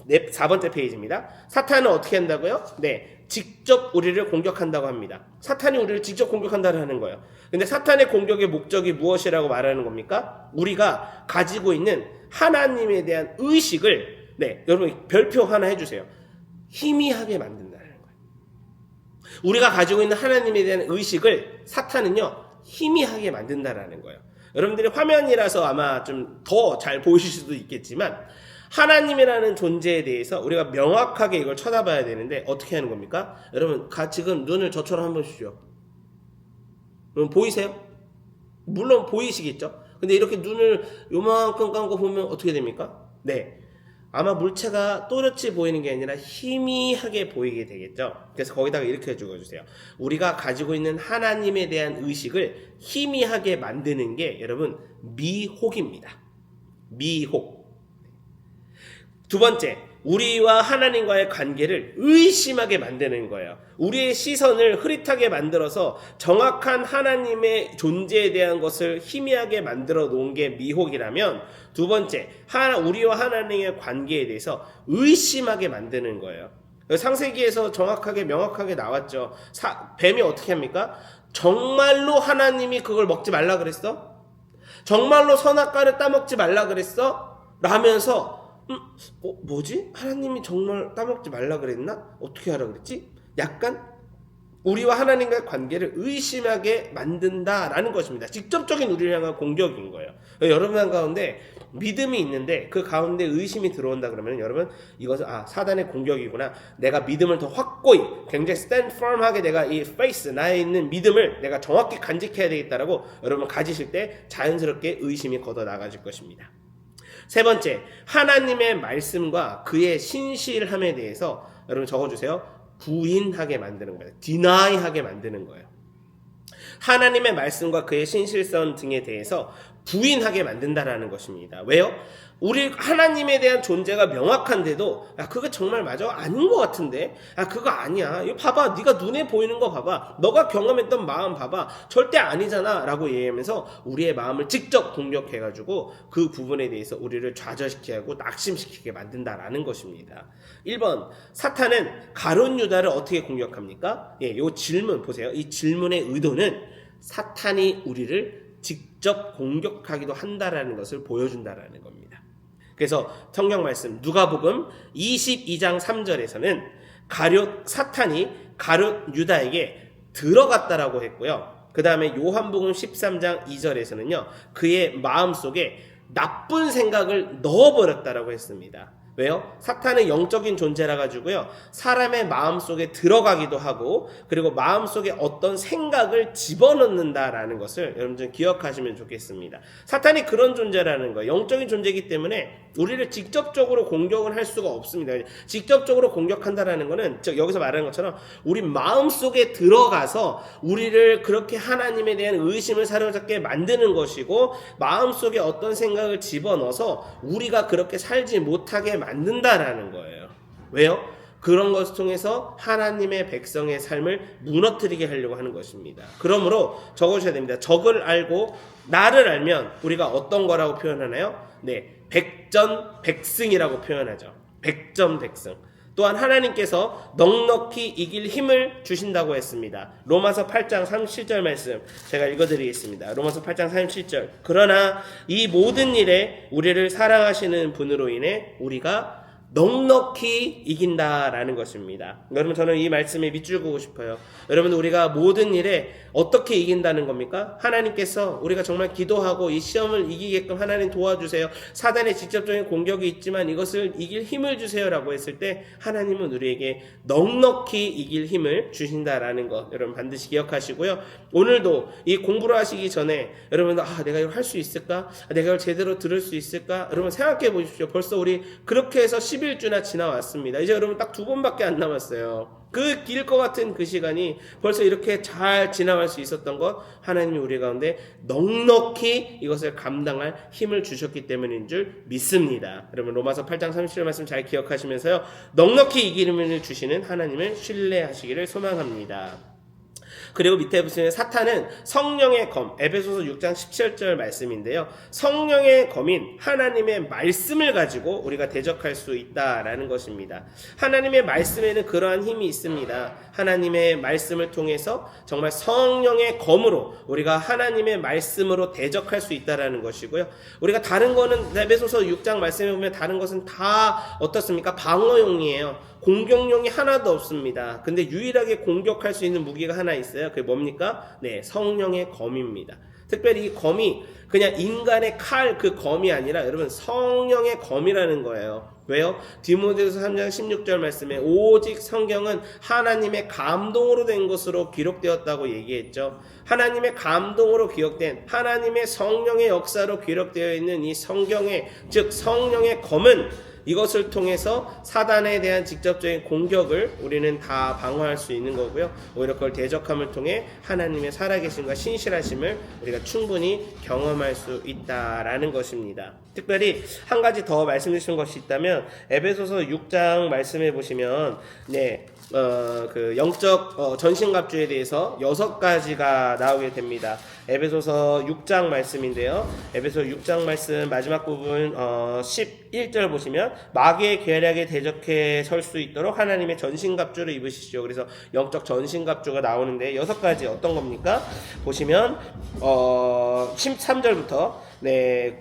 4번째 페이지입니다. 사탄은 어떻게 한다고요? 네, 직접 우리를 공격한다고 합니다. 사탄이 우리를 직접 공격한다는 거예요. 근데 사탄의 공격의 목적이 무엇이라고 말하는 겁니까? 우리가 가지고 있는 하나님에 대한 의식을, 네, 여러분 별표 하나 해주세요. 희미하게 만든다는 거예요. 우리가 가지고 있는 하나님에 대한 의식을 사탄은요, 희미하게 만든다라는 거예요. 여러분들이 화면이라서 아마 좀 더 잘 보이실 수도 있겠지만 하나님이라는 존재에 대해서 우리가 명확하게 이걸 쳐다봐야 되는데 어떻게 하는 겁니까? 여러분 지금 눈을 저처럼 한번 보십시오. 여러분 보이세요? 물론 보이시겠죠? 근데 이렇게 눈을 요만큼 감고 보면 어떻게 됩니까? 네, 아마 물체가 또렷이 보이는 게 아니라 희미하게 보이게 되겠죠. 그래서 거기다가 이렇게 적어주세요. 우리가 가지고 있는 하나님에 대한 의식을 희미하게 만드는 게 여러분 미혹입니다. 미혹. 두 번째, 우리와 하나님과의 관계를 의심하게 만드는 거예요. 우리의 시선을 흐릿하게 만들어서 정확한 하나님의 존재에 대한 것을 희미하게 만들어 놓은 게 미혹이라면, 두 번째, 우리와 하나님의 관계에 대해서 의심하게 만드는 거예요. 창세기에서 정확하게 명확하게 나왔죠. 뱀이 어떻게 합니까? 정말로 하나님이 그걸 먹지 말라 그랬어? 정말로 선악과를 따먹지 말라 그랬어? 라면서 뭐지? 하나님이 정말 따먹지 말라 그랬나? 어떻게 하라 그랬지? 약간 우리와 하나님과의 관계를 의심하게 만든다라는 것입니다. 직접적인 우리를 향한 공격인 거예요. 여러분 가운데 믿음이 있는데 그 가운데 의심이 들어온다 그러면 여러분 이것은 사단의 공격이구나. 내가 믿음을 더 확고히 굉장히 stand firm하게 내가 이 faith 나에 있는 믿음을 내가 정확히 간직해야 되겠다라고 여러분 가지실 때 자연스럽게 의심이 걷어 나가질 것입니다. 세 번째, 하나님의 말씀과 그의 신실함에 대해서 여러분 적어주세요. 부인하게 만드는 거예요. 디나이하게 만드는 거예요. 하나님의 말씀과 그의 신실성 등에 대해서 부인하게 만든다라는 것입니다. 왜요? 우리 하나님에 대한 존재가 명확한데도 그거 정말 맞아? 아닌 것 같은데? 그거 아니야. 이거 봐봐. 네가 눈에 보이는 거 봐봐. 너가 경험했던 마음 봐봐. 절대 아니잖아 라고 얘기하면서 우리의 마음을 직접 공격해가지고 그 부분에 대해서 우리를 좌절시키게 하고 낙심시키게 만든다라는 것입니다. 1번, 사탄은 가룟 유다를 어떻게 공격합니까? 이 질문 보세요. 이 질문의 의도는 사탄이 우리를 직접 공격하기도 한다라는 것을 보여준다라는 겁니다. 그래서 성경 말씀 누가복음 22장 3절에서는 사탄이 가룟 유다에게 들어갔다라고 했고요. 그 다음에 요한복음 13장 2절에서는요. 그의 마음속에 나쁜 생각을 넣어버렸다라고 했습니다. 왜요? 사탄은 영적인 존재라 가지고요. 사람의 마음속에 들어가기도 하고 그리고 마음속에 어떤 생각을 집어넣는다라는 것을 여러분들 기억하시면 좋겠습니다. 사탄이 그런 존재라는 거예요. 영적인 존재이기 때문에 우리를 직접적으로 공격을 할 수가 없습니다. 직접적으로 공격한다라는 거는 여기서 말하는 것처럼 우리 마음속에 들어가서 우리를 그렇게 하나님에 대한 의심을 사로잡게 만드는 것이고 마음속에 어떤 생각을 집어넣어서 우리가 그렇게 살지 못하게 만든다라는 거예요. 왜요? 그런 것을 통해서 하나님의 백성의 삶을 무너뜨리게 하려고 하는 것입니다. 그러므로 적으셔야 됩니다. 적을 알고 나를 알면 우리가 어떤 거라고 표현하나요? 네, 백전백승이라고 표현하죠. 백전백승. 또한 하나님께서 넉넉히 이길 힘을 주신다고 했습니다. 로마서 8장 37절 말씀 제가 읽어드리겠습니다. 로마서 8장 37절. 그러나 이 모든 일에 우리를 사랑하시는 분으로 인해 우리가 넉넉히 이긴다라는 것입니다. 여러분 저는 이 말씀에 밑줄 그고 싶어요. 여러분 우리가 모든 일에 어떻게 이긴다는 겁니까? 하나님께서 우리가 정말 기도하고 이 시험을 이기게끔 하나님 도와주세요. 사단의 직접적인 공격이 있지만 이것을 이길 힘을 주세요 라고 했을 때 하나님은 우리에게 넉넉히 이길 힘을 주신다라는 것 여러분 반드시 기억하시고요. 오늘도 이 공부를 하시기 전에 여러분 내가 이걸 할 수 있을까? 내가 이걸 제대로 들을 수 있을까? 여러분 생각해 보십시오. 벌써 우리 그렇게 해서 11주나 지나왔습니다. 이제 여러분 딱 2번밖에 안 남았어요. 그 길 것 같은 그 시간이 벌써 이렇게 잘 지나갈 수 있었던 것 하나님이 우리 가운데 넉넉히 이것을 감당할 힘을 주셨기 때문인 줄 믿습니다. 여러분 로마서 8장 37절 말씀 잘 기억하시면서요. 넉넉히 이기는 힘을 주시는 하나님을 신뢰하시기를 소망합니다. 그리고 밑에 보시면 사탄은 성령의 검, 에베소서 6장 17절 말씀인데요. 성령의 검인 하나님의 말씀을 가지고 우리가 대적할 수 있다라는 것입니다. 하나님의 말씀에는 그러한 힘이 있습니다. 하나님의 말씀을 통해서 정말 성령의 검으로 우리가 하나님의 말씀으로 대적할 수 있다라는 것이고요. 우리가 다른 거는 에베소서 6장 말씀에 보면 다른 것은 다 어떻습니까? 방어용이에요. 공격용이 하나도 없습니다. 근데 유일하게 공격할 수 있는 무기가 하나 있어요. 그게 뭡니까? 네, 성령의 검입니다. 특별히 이 검이 그냥 인간의 칼 그 검이 아니라 여러분 성령의 검이라는 거예요. 왜요? 디모데후서 3장 16절 말씀에 오직 성경은 하나님의 감동으로 된 것으로 기록되었다고 얘기했죠. 하나님의 감동으로 기록된 하나님의 성령의 역사로 기록되어 있는 이 성경의 즉 성령의 검은 이것을 통해서 사단에 대한 직접적인 공격을 우리는 다 방어할 수 있는 거고요. 오히려 그걸 대적함을 통해 하나님의 살아계심과 신실하심을 우리가 충분히 경험할 수 있다라는 것입니다. 특별히 한 가지 더 말씀해 주신 것이 있다면 에베소서 6장 말씀해 보시면 그 영적 전신갑주에 대해서 6가지가 나오게 됩니다. 에베소서 6장 말씀인데요. 에베소 6장 말씀 마지막 부분 11절 보시면 마귀의 계략에 대적해 설 수 있도록 하나님의 전신갑주를 입으시죠. 그래서 영적 전신갑주가 나오는데 6가지 어떤 겁니까? 보시면 13절부터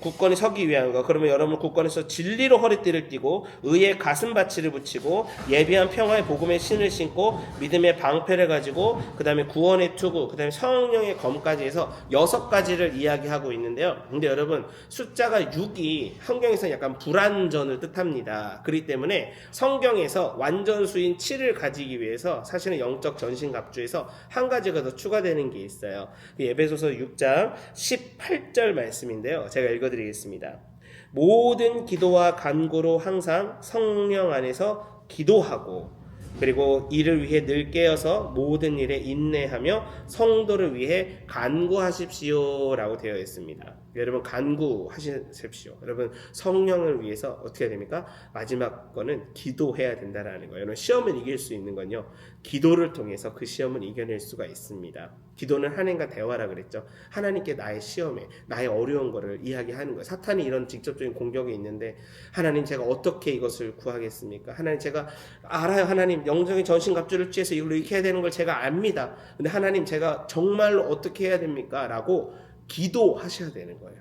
굳건히 서기 위한 거. 그러면 여러분 굳건해서 진리로 허리띠를 띠고 의의 가슴바치를 붙이고 예비한 평화의 복음의 신을 신고 믿음의 방패를 가지고 그 다음에 구원의 투구, 그 다음에 성령의 검까지 해서 6가지를 이야기하고 있는데요. 근데 여러분 숫자가 6이 성경에서 약간 불완전을 뜻합니다. 그렇기 때문에 성경에서 완전수인 7을 가지기 위해서 사실은 영적 전신갑주에서 한 가지가 더 추가되는 게 있어요. 에베소서 6장 18절 말씀인데 제가 읽어드리겠습니다. 모든 기도와 간구로 항상 성령 안에서 기도하고 그리고 이를 위해 늘 깨어서 모든 일에 인내하며 성도를 위해 간구하십시오 라고 되어 있습니다. 여러분 간구하십시오. 여러분 성령을 위해서 어떻게 해야 됩니까? 마지막 거는 기도해야 된다라는 거예요. 여러분 시험을 이길 수 있는 건요, 기도를 통해서 그 시험을 이겨낼 수가 있습니다. 기도는 하나님과 대화라 그랬죠. 하나님께 나의 시험에 나의 어려운 거를 이야기하는 거예요. 사탄이 이런 직접적인 공격이 있는데 하나님 제가 어떻게 이것을 구하겠습니까? 하나님 제가 알아요. 하나님 영적인 전신갑주를 취해서 이걸로 이렇게 해야 되는 걸 제가 압니다. 근데 하나님 제가 정말로 어떻게 해야 됩니까? 라고 기도하셔야 되는 거예요.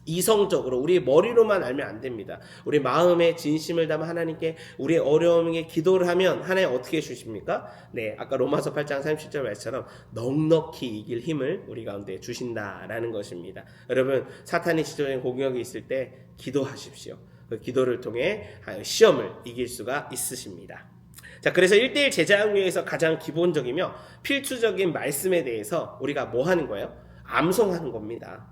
이성적으로 우리 머리로만 알면 안 됩니다. 우리 마음에 진심을 담아 하나님께 우리의 어려움에 기도를 하면 하나님 어떻게 해주십니까? 아까 로마서 8장 37절 말씀처럼 넉넉히 이길 힘을 우리 가운데 주신다라는 것입니다. 여러분 사탄의 지적인 공격이 있을 때 기도하십시오. 그 기도를 통해 시험을 이길 수가 있으십니다. 자, 그래서 1:1 제자학교에서 가장 기본적이며 필수적인 말씀에 대해서 우리가 뭐 하는 거예요? 암송하는 겁니다.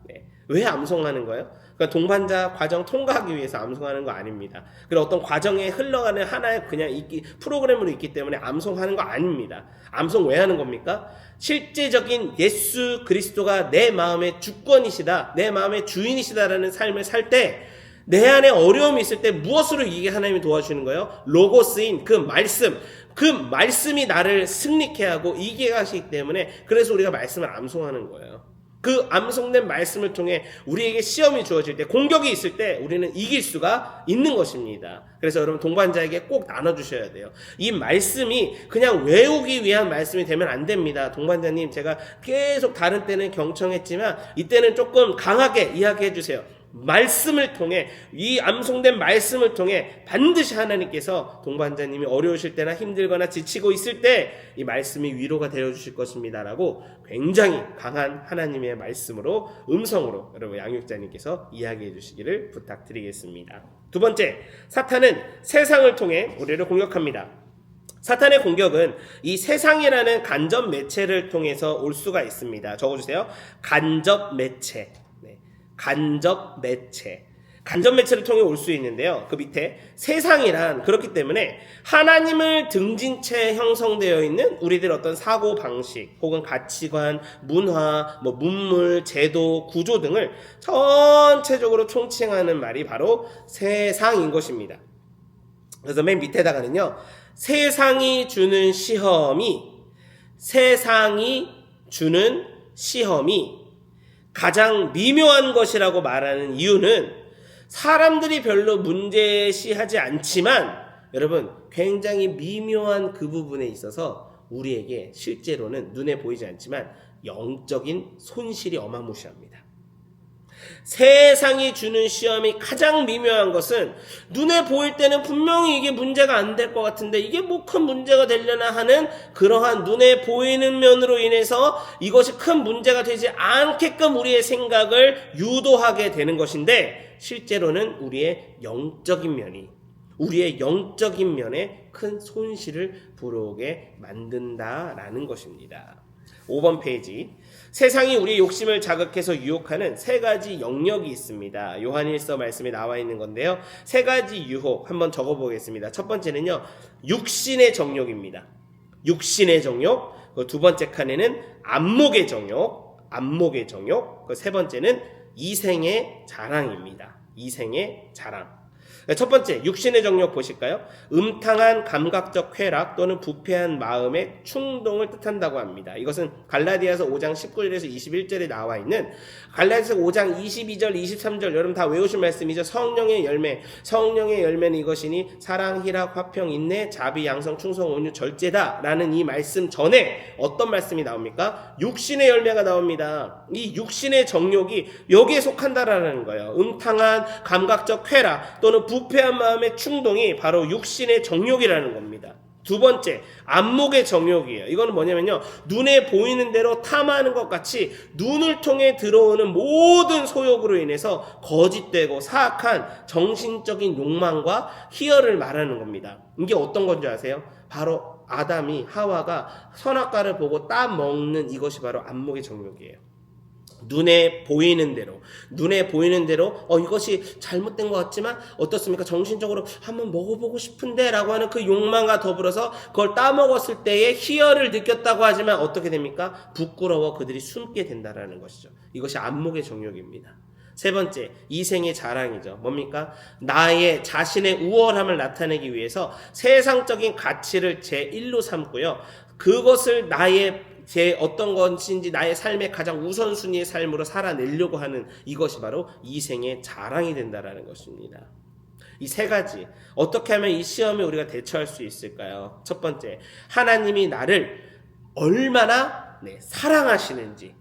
왜 암송하는 거예요? 그러니까 동반자 과정 통과하기 위해서 암송하는 거 아닙니다. 그리고 어떤 과정에 흘러가는 하나의 그냥 프로그램으로 있기 때문에 암송하는 거 아닙니다. 암송 왜 하는 겁니까? 실제적인 예수 그리스도가 내 마음의 주권이시다, 내 마음의 주인이시다라는 삶을 살 때 내 안에 어려움이 있을 때 무엇으로 이게 하나님이 도와주시는 거예요? 로고스인 그 말씀이 나를 승리케 하고 이기게 하시기 때문에 그래서 우리가 말씀을 암송하는 거예요. 그 암송된 말씀을 통해 우리에게 시험이 주어질 때, 공격이 있을 때 우리는 이길 수가 있는 것입니다. 그래서 여러분 동반자에게 꼭 나눠주셔야 돼요. 이 말씀이 그냥 외우기 위한 말씀이 되면 안 됩니다. 동반자님 제가 계속 다른 때는 경청했지만 이때는 조금 강하게 이야기해 주세요. 말씀을 통해, 이 암송된 말씀을 통해 반드시 하나님께서 동반자님이 어려우실 때나 힘들거나 지치고 있을 때 이 말씀이 위로가 되어주실 것입니다 라고 굉장히 강한 하나님의 말씀으로, 음성으로 여러분 양육자님께서 이야기해 주시기를 부탁드리겠습니다. 두 번째, 사탄은 세상을 통해 우리를 공격합니다. 사탄의 공격은 이 세상이라는 간접 매체를 통해서 올 수가 있습니다. 적어주세요. 간접 매체. 간접 매체를 통해 올 수 있는데요. 그 밑에 세상이란, 그렇기 때문에 하나님을 등진 채 형성되어 있는 우리들 어떤 사고 방식 혹은 가치관, 문화, 문물, 제도, 구조 등을 전체적으로 총칭하는 말이 바로 세상인 것입니다. 그래서 맨 밑에다가는요, 세상이 주는 시험이 가장 미묘한 것이라고 말하는 이유는 사람들이 별로 문제시하지 않지만 여러분 굉장히 미묘한 그 부분에 있어서 우리에게 실제로는 눈에 보이지 않지만 영적인 손실이 어마무시합니다. 세상이 주는 시험이 가장 미묘한 것은 눈에 보일 때는 분명히 이게 문제가 안 될 것 같은데 이게 뭐 큰 문제가 되려나 하는 그러한 눈에 보이는 면으로 인해서 이것이 큰 문제가 되지 않게끔 우리의 생각을 유도하게 되는 것인데 실제로는 우리의 영적인 면에 큰 손실을 불어오게 만든다라는 것입니다. 5번 페이지. 세상이 우리의 욕심을 자극해서 유혹하는 세 가지 영역이 있습니다. 요한일서 말씀에 나와 있는 건데요. 세 가지 유혹 한번 적어보겠습니다. 첫 번째는요, 육신의 정욕입니다. 육신의 정욕. 두 번째 칸에는 안목의 정욕, 안목의 정욕. 세 번째는 이생의 자랑입니다. 이생의 자랑. 첫 번째, 육신의 정욕 보실까요? 음탕한 감각적 쾌락 또는 부패한 마음의 충동을 뜻한다고 합니다. 이것은 갈라디아서 5장 19절에서 21절에 나와 있는 갈라디아서 5장 22절, 23절 여러분 다 외우신 말씀이죠. 성령의 열매, 성령의 열매는 이것이니 사랑, 희락, 화평, 인내, 자비, 양성, 충성, 온유, 절제다 라는 이 말씀 전에 어떤 말씀이 나옵니까? 육신의 열매가 나옵니다. 이 육신의 정욕이 여기에 속한다라는 거예요. 음탕한 감각적 쾌락 또는 부패한 마음의 충동이 바로 육신의 정욕이라는 겁니다. 두 번째, 안목의 정욕이에요. 이거는 뭐냐면요, 눈에 보이는 대로 탐하는 것 같이 눈을 통해 들어오는 모든 소욕으로 인해서 거짓되고 사악한 정신적인 욕망과 희열을 말하는 겁니다. 이게 어떤 건지 아세요? 바로 아담이 하와가 선악과를 보고 따먹는 이것이 바로 안목의 정욕이에요. 눈에 보이는 대로 이것이 잘못된 것 같지만 어떻습니까? 정신적으로 한번 먹어보고 싶은데 라고 하는 그 욕망과 더불어서 그걸 따먹었을 때의 희열을 느꼈다고 하지만 어떻게 됩니까? 부끄러워 그들이 숨게 된다라는 것이죠. 이것이 안목의 정욕입니다. 세 번째, 이생의 자랑이죠. 뭡니까? 나의 자신의 우월함을 나타내기 위해서 세상적인 가치를 제1로 삼고요, 그것을 제 어떤 것인지 나의 삶의 가장 우선순위의 삶으로 살아내려고 하는 이것이 바로 이생의 자랑이 된다라는 것입니다. 이 세 가지 어떻게 하면 이 시험에 우리가 대처할 수 있을까요? 첫 번째, 하나님이 나를 얼마나 사랑하시는지,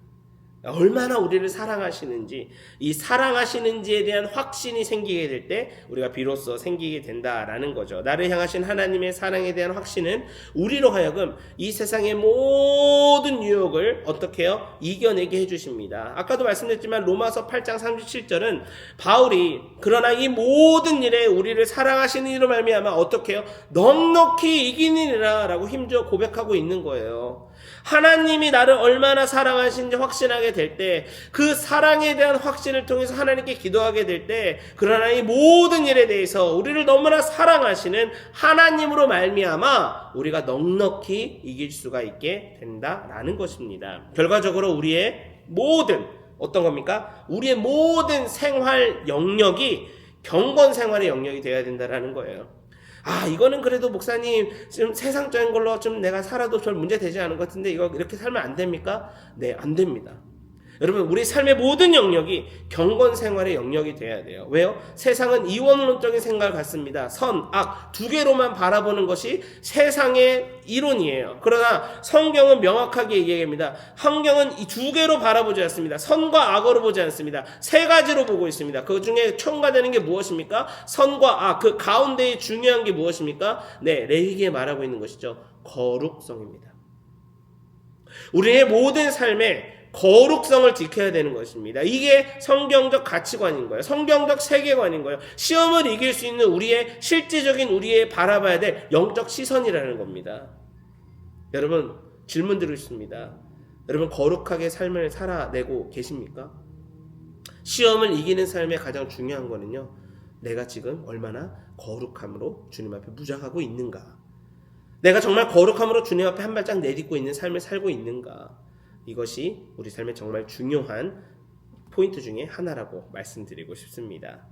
얼마나 우리를 사랑하시는지, 이 사랑하시는지에 대한 확신이 생기게 될 때 우리가 비로소 생기게 된다라는 거죠. 나를 향하신 하나님의 사랑에 대한 확신은 우리로 하여금 이 세상의 모든 유혹을 어떻게 해요? 이겨내게 해주십니다. 아까도 말씀드렸지만 로마서 8장 37절은 바울이 그러나 이 모든 일에 우리를 사랑하시는 이로 말미암아 어떻게 해요? 넉넉히 이기느니라 라고 힘주어 고백하고 있는 거예요. 하나님이 나를 얼마나 사랑하시는지 확신하게 될 때, 그 사랑에 대한 확신을 통해서 하나님께 기도하게 될 때, 그러나 이 모든 일에 대해서 우리를 너무나 사랑하시는 하나님으로 말미암아 우리가 넉넉히 이길 수가 있게 된다라는 것입니다. 결과적으로 우리의 모든 어떤 겁니까? 우리의 모든 생활 영역이 경건 생활의 영역이 되어야 된다라는 거예요. 이거는 그래도 목사님 좀 세상적인 걸로 좀 내가 살아도 별 문제 되지 않은 것 같은데 이거 이렇게 살면 안 됩니까? 네, 안 됩니다. 여러분, 우리 삶의 모든 영역이 경건 생활의 영역이 돼야 돼요. 왜요? 세상은 이원론적인 생각을 갖습니다. 선, 악 두 개로만 바라보는 것이 세상의 이론이에요. 그러나 성경은 명확하게 얘기합니다. 성경은 이 두 개로 바라보지 않습니다. 선과 악으로 보지 않습니다. 세 가지로 보고 있습니다. 그 중에 첨가되는 게 무엇입니까? 선과 악, 그 가운데에 중요한 게 무엇입니까? 네, 레위기에 말하고 있는 것이죠. 거룩성입니다. 우리의 모든 삶에 거룩성을 지켜야 되는 것입니다. 이게 성경적 가치관인 거예요. 성경적 세계관인 거예요. 시험을 이길 수 있는 우리의 실제적인 우리의 바라봐야 될 영적 시선이라는 겁니다. 여러분, 질문 드리겠습니다. 여러분, 거룩하게 삶을 살아내고 계십니까? 시험을 이기는 삶의 가장 중요한 거는요, 내가 지금 얼마나 거룩함으로 주님 앞에 무장하고 있는가, 내가 정말 거룩함으로 주님 앞에 한 발짝 내딛고 있는 삶을 살고 있는가, 이것이 우리 삶의 정말 중요한 포인트 중에 하나라고 말씀드리고 싶습니다.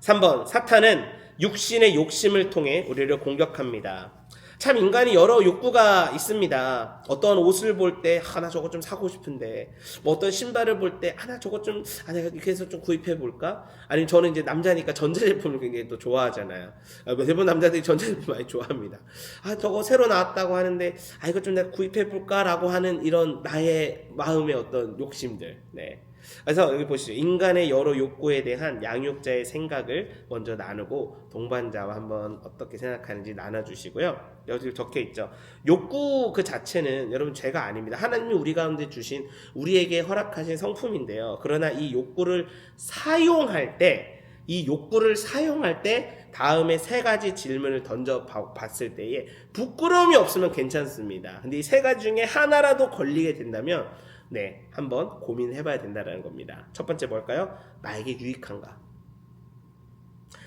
3번, 사탄은 육신의 욕심을 통해 우리를 공격합니다. 참 인간이 여러 욕구가 있습니다. 어떤 옷을 볼 때 나 저거 좀 사고 싶은데, 어떤 신발을 볼 때 나 저거 좀 내가 그래서 좀 구입해 볼까? 아니면 저는 이제 남자니까 전자제품을 굉장히 또 좋아하잖아요. 대부분 남자들이 전자제품 많이 좋아합니다. 저거 새로 나왔다고 하는데 이거 좀 내가 구입해 볼까라고 하는 이런 나의 마음의 어떤 욕심들. 네. 그래서 여기 보시죠. 인간의 여러 욕구에 대한 양육자의 생각을 먼저 나누고 동반자와 한번 어떻게 생각하는지 나눠주시고요. 여기 적혀 있죠. 욕구 그 자체는 여러분 죄가 아닙니다. 하나님이 우리 가운데 주신 우리에게 허락하신 성품인데요. 그러나 이 욕구를 사용할 때 이 욕구를 사용할 때 다음에 세 가지 질문을 던져 봤을 때에 부끄러움이 없으면 괜찮습니다. 근데 이 세 가지 중에 하나라도 걸리게 된다면 네, 한번 고민해봐야 된다는 겁니다. 첫 번째 뭘까요? 나에게 유익한가?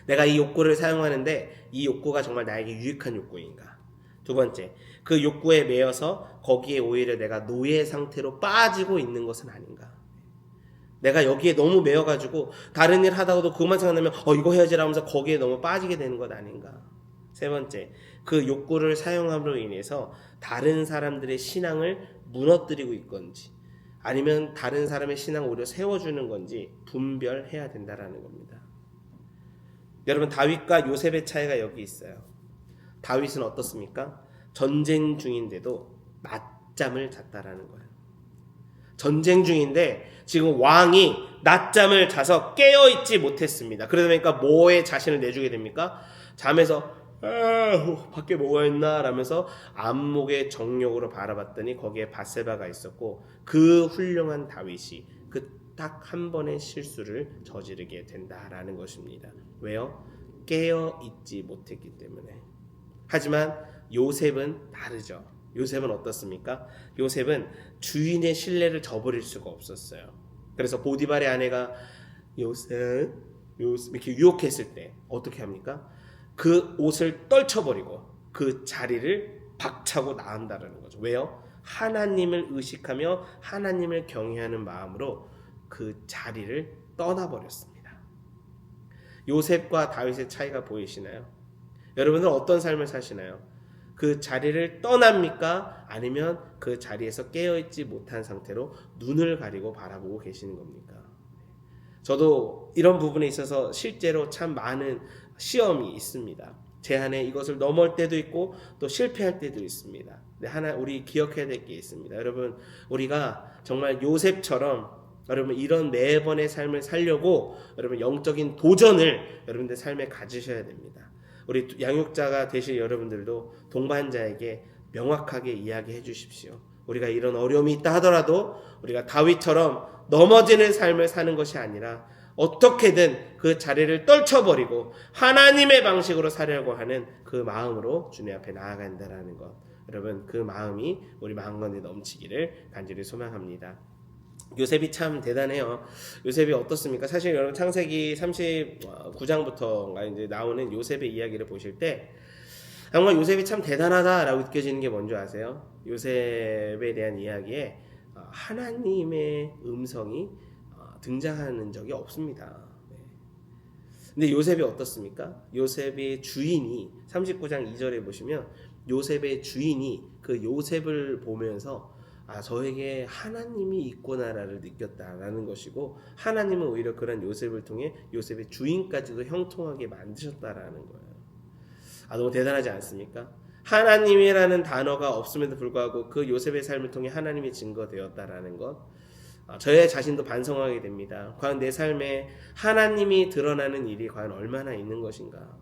내가 이 욕구를 사용하는데 이 욕구가 정말 나에게 유익한 욕구인가? 두 번째, 그 욕구에 매여서 거기에 오히려 내가 노예 상태로 빠지고 있는 것은 아닌가? 내가 여기에 너무 매여가지고 다른 일 하다가도 그것만 생각나면 이거 해야지 라면서 거기에 너무 빠지게 되는 것 아닌가? 세 번째, 그 욕구를 사용함으로 인해서 다른 사람들의 신앙을 무너뜨리고 있건지 아니면 다른 사람의 신앙을 오히려 세워주는 건지 분별해야 된다는 겁니다. 여러분, 다윗과 요셉의 차이가 여기 있어요. 다윗은 어떻습니까? 전쟁 중인데도 낮잠을 잤다라는 거예요. 전쟁 중인데 지금 왕이 낮잠을 자서 깨어있지 못했습니다. 그러다 보니까 뭐에 자신을 내주게 됩니까? 잠에서 밖에 뭐가 있나 라면서 안목의 정욕으로 바라봤더니 거기에 밧세바가 있었고 그 훌륭한 다윗이 그 딱 한 번의 실수를 저지르게 된다라는 것입니다. 왜요? 깨어있지 못했기 때문에. 하지만 요셉은 다르죠. 요셉은 어떻습니까? 요셉은 주인의 신뢰를 저버릴 수가 없었어요. 그래서 보디발의 아내가 요셉 이렇게 유혹했을 때 어떻게 합니까? 그 옷을 떨쳐버리고 그 자리를 박차고 나온다는 거죠. 왜요? 하나님을 의식하며 하나님을 경외하는 마음으로 그 자리를 떠나버렸습니다. 요셉과 다윗의 차이가 보이시나요? 여러분은 어떤 삶을 사시나요? 그 자리를 떠납니까? 아니면 그 자리에서 깨어있지 못한 상태로 눈을 가리고 바라보고 계시는 겁니까? 저도 이런 부분에 있어서 실제로 참 많은 시험이 있습니다. 제 안에 이것을 넘을 때도 있고 또 실패할 때도 있습니다. 근데 하나 우리 기억해야 될 게 있습니다. 여러분, 우리가 정말 요셉처럼 여러분 이런 매번의 삶을 살려고 여러분 영적인 도전을 여러분들 삶에 가지셔야 됩니다. 우리 양육자가 되실 여러분들도 동반자에게 명확하게 이야기해 주십시오. 우리가 이런 어려움이 있다 하더라도 우리가 다윗처럼 넘어지는 삶을 사는 것이 아니라 어떻게든 그 자리를 떨쳐버리고 하나님의 방식으로 살려고 하는 그 마음으로 주님 앞에 나아간다는 것. 여러분, 그 마음이 우리 마음가운데 넘치기를 간절히 소망합니다. 요셉이 참 대단해요. 요셉이 어떻습니까? 사실 여러분 창세기 39장부터 이제 나오는 요셉의 이야기를 보실 때 정말 요셉이 참 대단하다라고 느껴지는 게 뭔지 아세요? 요셉에 대한 이야기에 하나님의 음성이 등장하는 적이 없습니다. 근데 요셉이 어떻습니까? 요셉의 주인이 39장 2절에 보시면 요셉의 주인이 그 요셉을 보면서 저에게 하나님이 있구나라를 느꼈다라는 것이고 하나님은 오히려 그런 요셉을 통해 요셉의 주인까지도 형통하게 만드셨다라는 거예요. 너무 대단하지 않습니까? 하나님이라는 단어가 없음에도 불구하고 그 요셉의 삶을 통해 하나님이 증거되었다라는 것. 저의 자신도 반성하게 됩니다. 과연 내 삶에 하나님이 드러나는 일이 과연 얼마나 있는 것인가.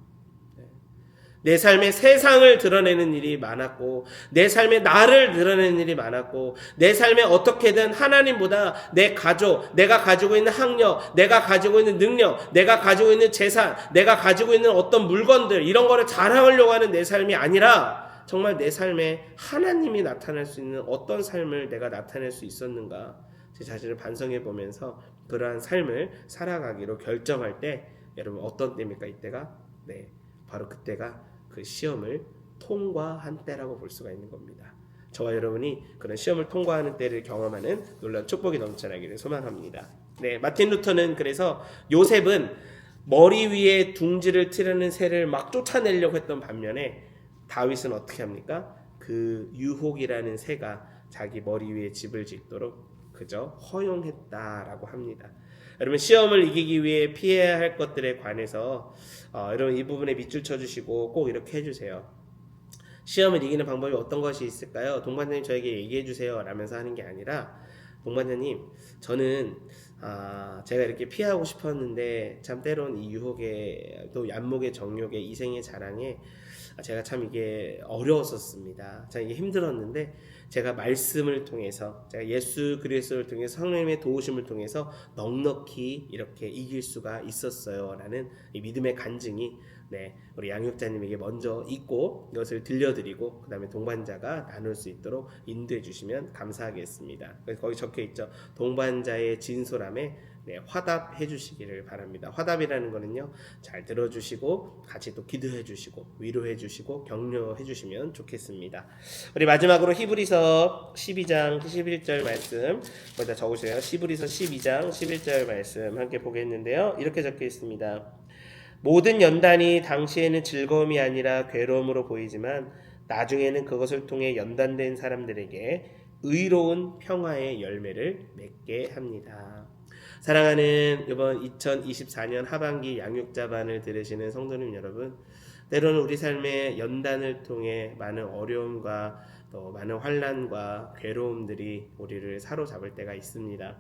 내 삶에 세상을 드러내는 일이 많았고 내 삶에 나를 드러내는 일이 많았고 내 삶에 어떻게든 하나님보다 내 가족, 내가 가지고 있는 학력, 내가 가지고 있는 능력, 내가 가지고 있는 재산, 내가 가지고 있는 어떤 물건들 이런 거를 자랑하려고 하는 내 삶이 아니라 정말 내 삶에 하나님이 나타날 수 있는 어떤 삶을 내가 나타낼 수 있었는가 제 자신을 반성해 보면서 그러한 삶을 살아가기로 결정할 때 여러분 어떤 때입니까? 이때가 바로 그때가 그 시험을 통과한 때라고 볼 수가 있는 겁니다. 저와 여러분이 그런 시험을 통과하는 때를 경험하는 놀라운 축복이 넘쳐나기를 소망합니다. 마틴 루터는 그래서 요셉은 머리 위에 둥지를 트려는 새를 막 쫓아내려고 했던 반면에 다윗은 어떻게 합니까? 그 유혹이라는 새가 자기 머리 위에 집을 짓도록 그저 허용했다라고 합니다. 여러분 시험을 이기기 위해 피해야 할 것들에 관해서 여러분 이 부분에 밑줄 쳐주시고 꼭 이렇게 해주세요. 시험을 이기는 방법이 어떤 것이 있을까요? 동반자님 저에게 얘기해 주세요 라면서 하는 게 아니라 동반자님 저는 제가 이렇게 피하고 싶었는데 참 때론 이 유혹에 또 안목의 정욕에 이생의 자랑에 제가 참 이게 어려웠었습니다. 참 이게 힘들었는데 제가 말씀을 통해서 제가 예수 그리스도를 통해서 성령님의 도우심을 통해서 넉넉히 이렇게 이길 수가 있었어요라는 이 믿음의 간증이 우리 양육자님에게 먼저 있고 이것을 들려드리고 그 다음에 동반자가 나눌 수 있도록 인도해 주시면 감사하겠습니다. 그래서 거기 적혀 있죠. 동반자의 진솔함에 화답해 주시기를 바랍니다. 화답이라는 거는요, 잘 들어주시고 같이 또 기도해 주시고 위로해 주시고 격려해 주시면 좋겠습니다. 우리 마지막으로 히브리서 12장 11절 말씀 거기다 적으세요. 히브리서 12장 11절 말씀 함께 보겠는데요. 이렇게 적혀 있습니다. 모든 연단이 당시에는 즐거움이 아니라 괴로움으로 보이지만 나중에는 그것을 통해 연단된 사람들에게 의로운 평화의 열매를 맺게 합니다. 사랑하는 이번 2024년 하반기 양육자반을 들으시는 성도님 여러분, 때로는 우리 삶의 연단을 통해 많은 어려움과 또 많은 환난과 괴로움들이 우리를 사로잡을 때가 있습니다.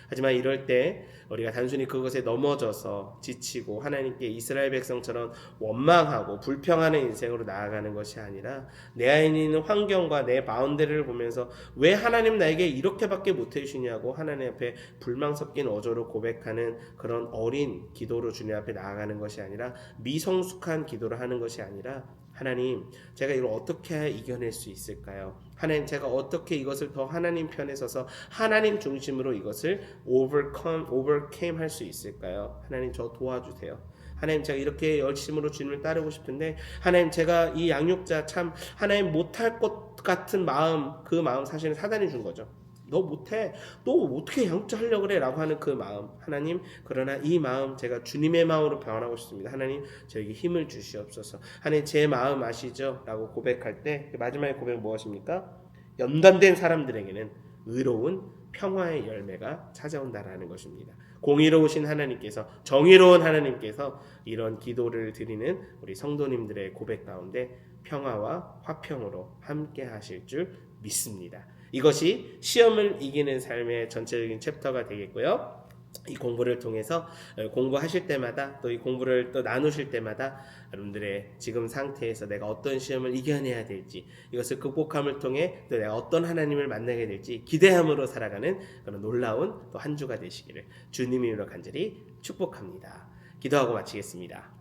하지만 이럴 때 우리가 단순히 그것에 넘어져서 지치고 하나님께 이스라엘 백성처럼 원망하고 불평하는 인생으로 나아가는 것이 아니라 내 안에 있는 환경과 내 바운더리를 보면서 왜 하나님 나에게 이렇게밖에 못해주시냐고 하나님 앞에 불만 섞인 어조로 고백하는 그런 어린 기도로 주님 앞에 나아가는 것이 아니라 미성숙한 기도를 하는 것이 아니라 하나님, 제가 이걸 어떻게 이겨낼 수 있을까요? 하나님, 제가 어떻게 이것을 더 하나님 편에 서서 하나님 중심으로 이것을 overcame 할 수 있을까요? 하나님, 저 도와주세요. 하나님, 제가 이렇게 열심으로 주님을 따르고 싶은데 하나님, 제가 이 양육자 참 하나님 못할 것 같은 마음, 그 마음 사실은 사단이 준 거죠. 너 못해, 너 어떻게 양육자 하려고 그래? 라고 하는 그 마음, 하나님, 그러나 이 마음 제가 주님의 마음으로 변하고 싶습니다. 하나님, 저에게 힘을 주시옵소서. 하나님, 제 마음 아시죠? 라고 고백할 때 마지막에 고백 무엇입니까? 연단된 사람들에게는 의로운 평화의 열매가 찾아온다라는 것입니다. 공의로우신 하나님께서, 정의로운 하나님께서 이런 기도를 드리는 우리 성도님들의 고백 가운데 평화와 화평으로 함께 하실 줄 믿습니다. 이것이 시험을 이기는 삶의 전체적인 챕터가 되겠고요. 이 공부를 통해서 공부하실 때마다 또 이 공부를 또 나누실 때마다 여러분들의 지금 상태에서 내가 어떤 시험을 이겨내야 될지, 이것을 극복함을 통해 또 내가 어떤 하나님을 만나게 될지 기대함으로 살아가는 그런 놀라운 또 한 주가 되시기를 주님의 이름으로 간절히 축복합니다. 기도하고 마치겠습니다.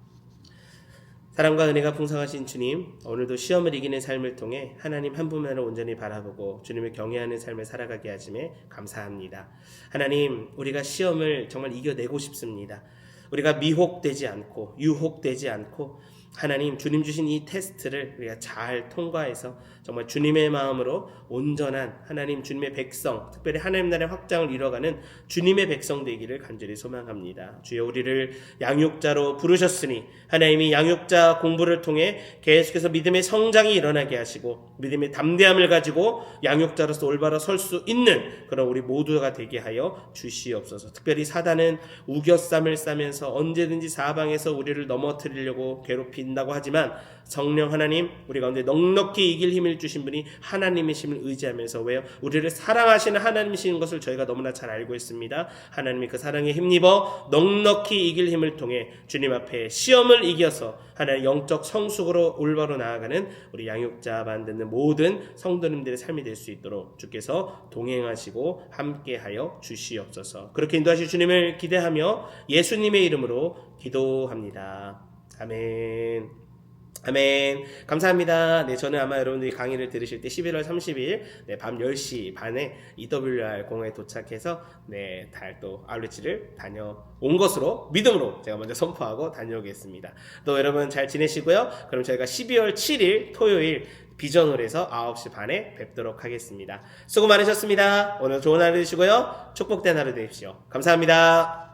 사랑과 은혜가 풍성하신 주님, 오늘도 시험을 이기는 삶을 통해 하나님 한 분만을 온전히 바라보고 주님을 경외하는 삶을 살아가게 하심에 감사합니다. 하나님, 우리가 시험을 정말 이겨내고 싶습니다. 우리가 미혹되지 않고 유혹되지 않고 하나님, 주님 주신 이 테스트를 우리가 잘 통과해서 정말 주님의 마음으로 온전한 하나님 주님의 백성, 특별히 하나님 나라의 확장을 이뤄가는 주님의 백성 되기를 간절히 소망합니다. 주여, 우리를 양육자로 부르셨으니 하나님이 양육자 공부를 통해 계속해서 믿음의 성장이 일어나게 하시고 믿음의 담대함을 가지고 양육자로서 올바로 설 수 있는 그런 우리 모두가 되게 하여 주시옵소서. 특별히 사단은 우겨쌈을 싸면서 언제든지 사방에서 우리를 넘어뜨리려고 괴롭힌다고 하지만 성령 하나님, 우리 가운데 넉넉히 이길 힘을 주신 분이 하나님이심을 의지하면서, 왜요? 우리를 사랑하시는 하나님이신 것을 저희가 너무나 잘 알고 있습니다. 하나님이 그 사랑에 힘입어 넉넉히 이길 힘을 통해 주님 앞에 시험을 이겨서 하나님 영적 성숙으로 올바로 나아가는 우리 양육자반 듣는 모든 성도님들의 삶이 될 수 있도록 주께서 동행하시고 함께하여 주시옵소서. 그렇게 인도하실 주님을 기대하며 예수님의 이름으로 기도합니다. 아멘. 아멘. 감사합니다. 저는 아마 여러분들이 강의를 들으실 때 11월 30일 밤 10시 반에 EWR 공항에 도착해서 달 또 아울렛을 다녀온 것으로 믿음으로 제가 먼저 선포하고 다녀오겠습니다. 또 여러분 잘 지내시고요. 그럼 저희가 12월 7일 토요일 비전홀에서 9시 반에 뵙도록 하겠습니다. 수고 많으셨습니다. 오늘 좋은 하루 되시고요. 축복된 하루 되십시오. 감사합니다.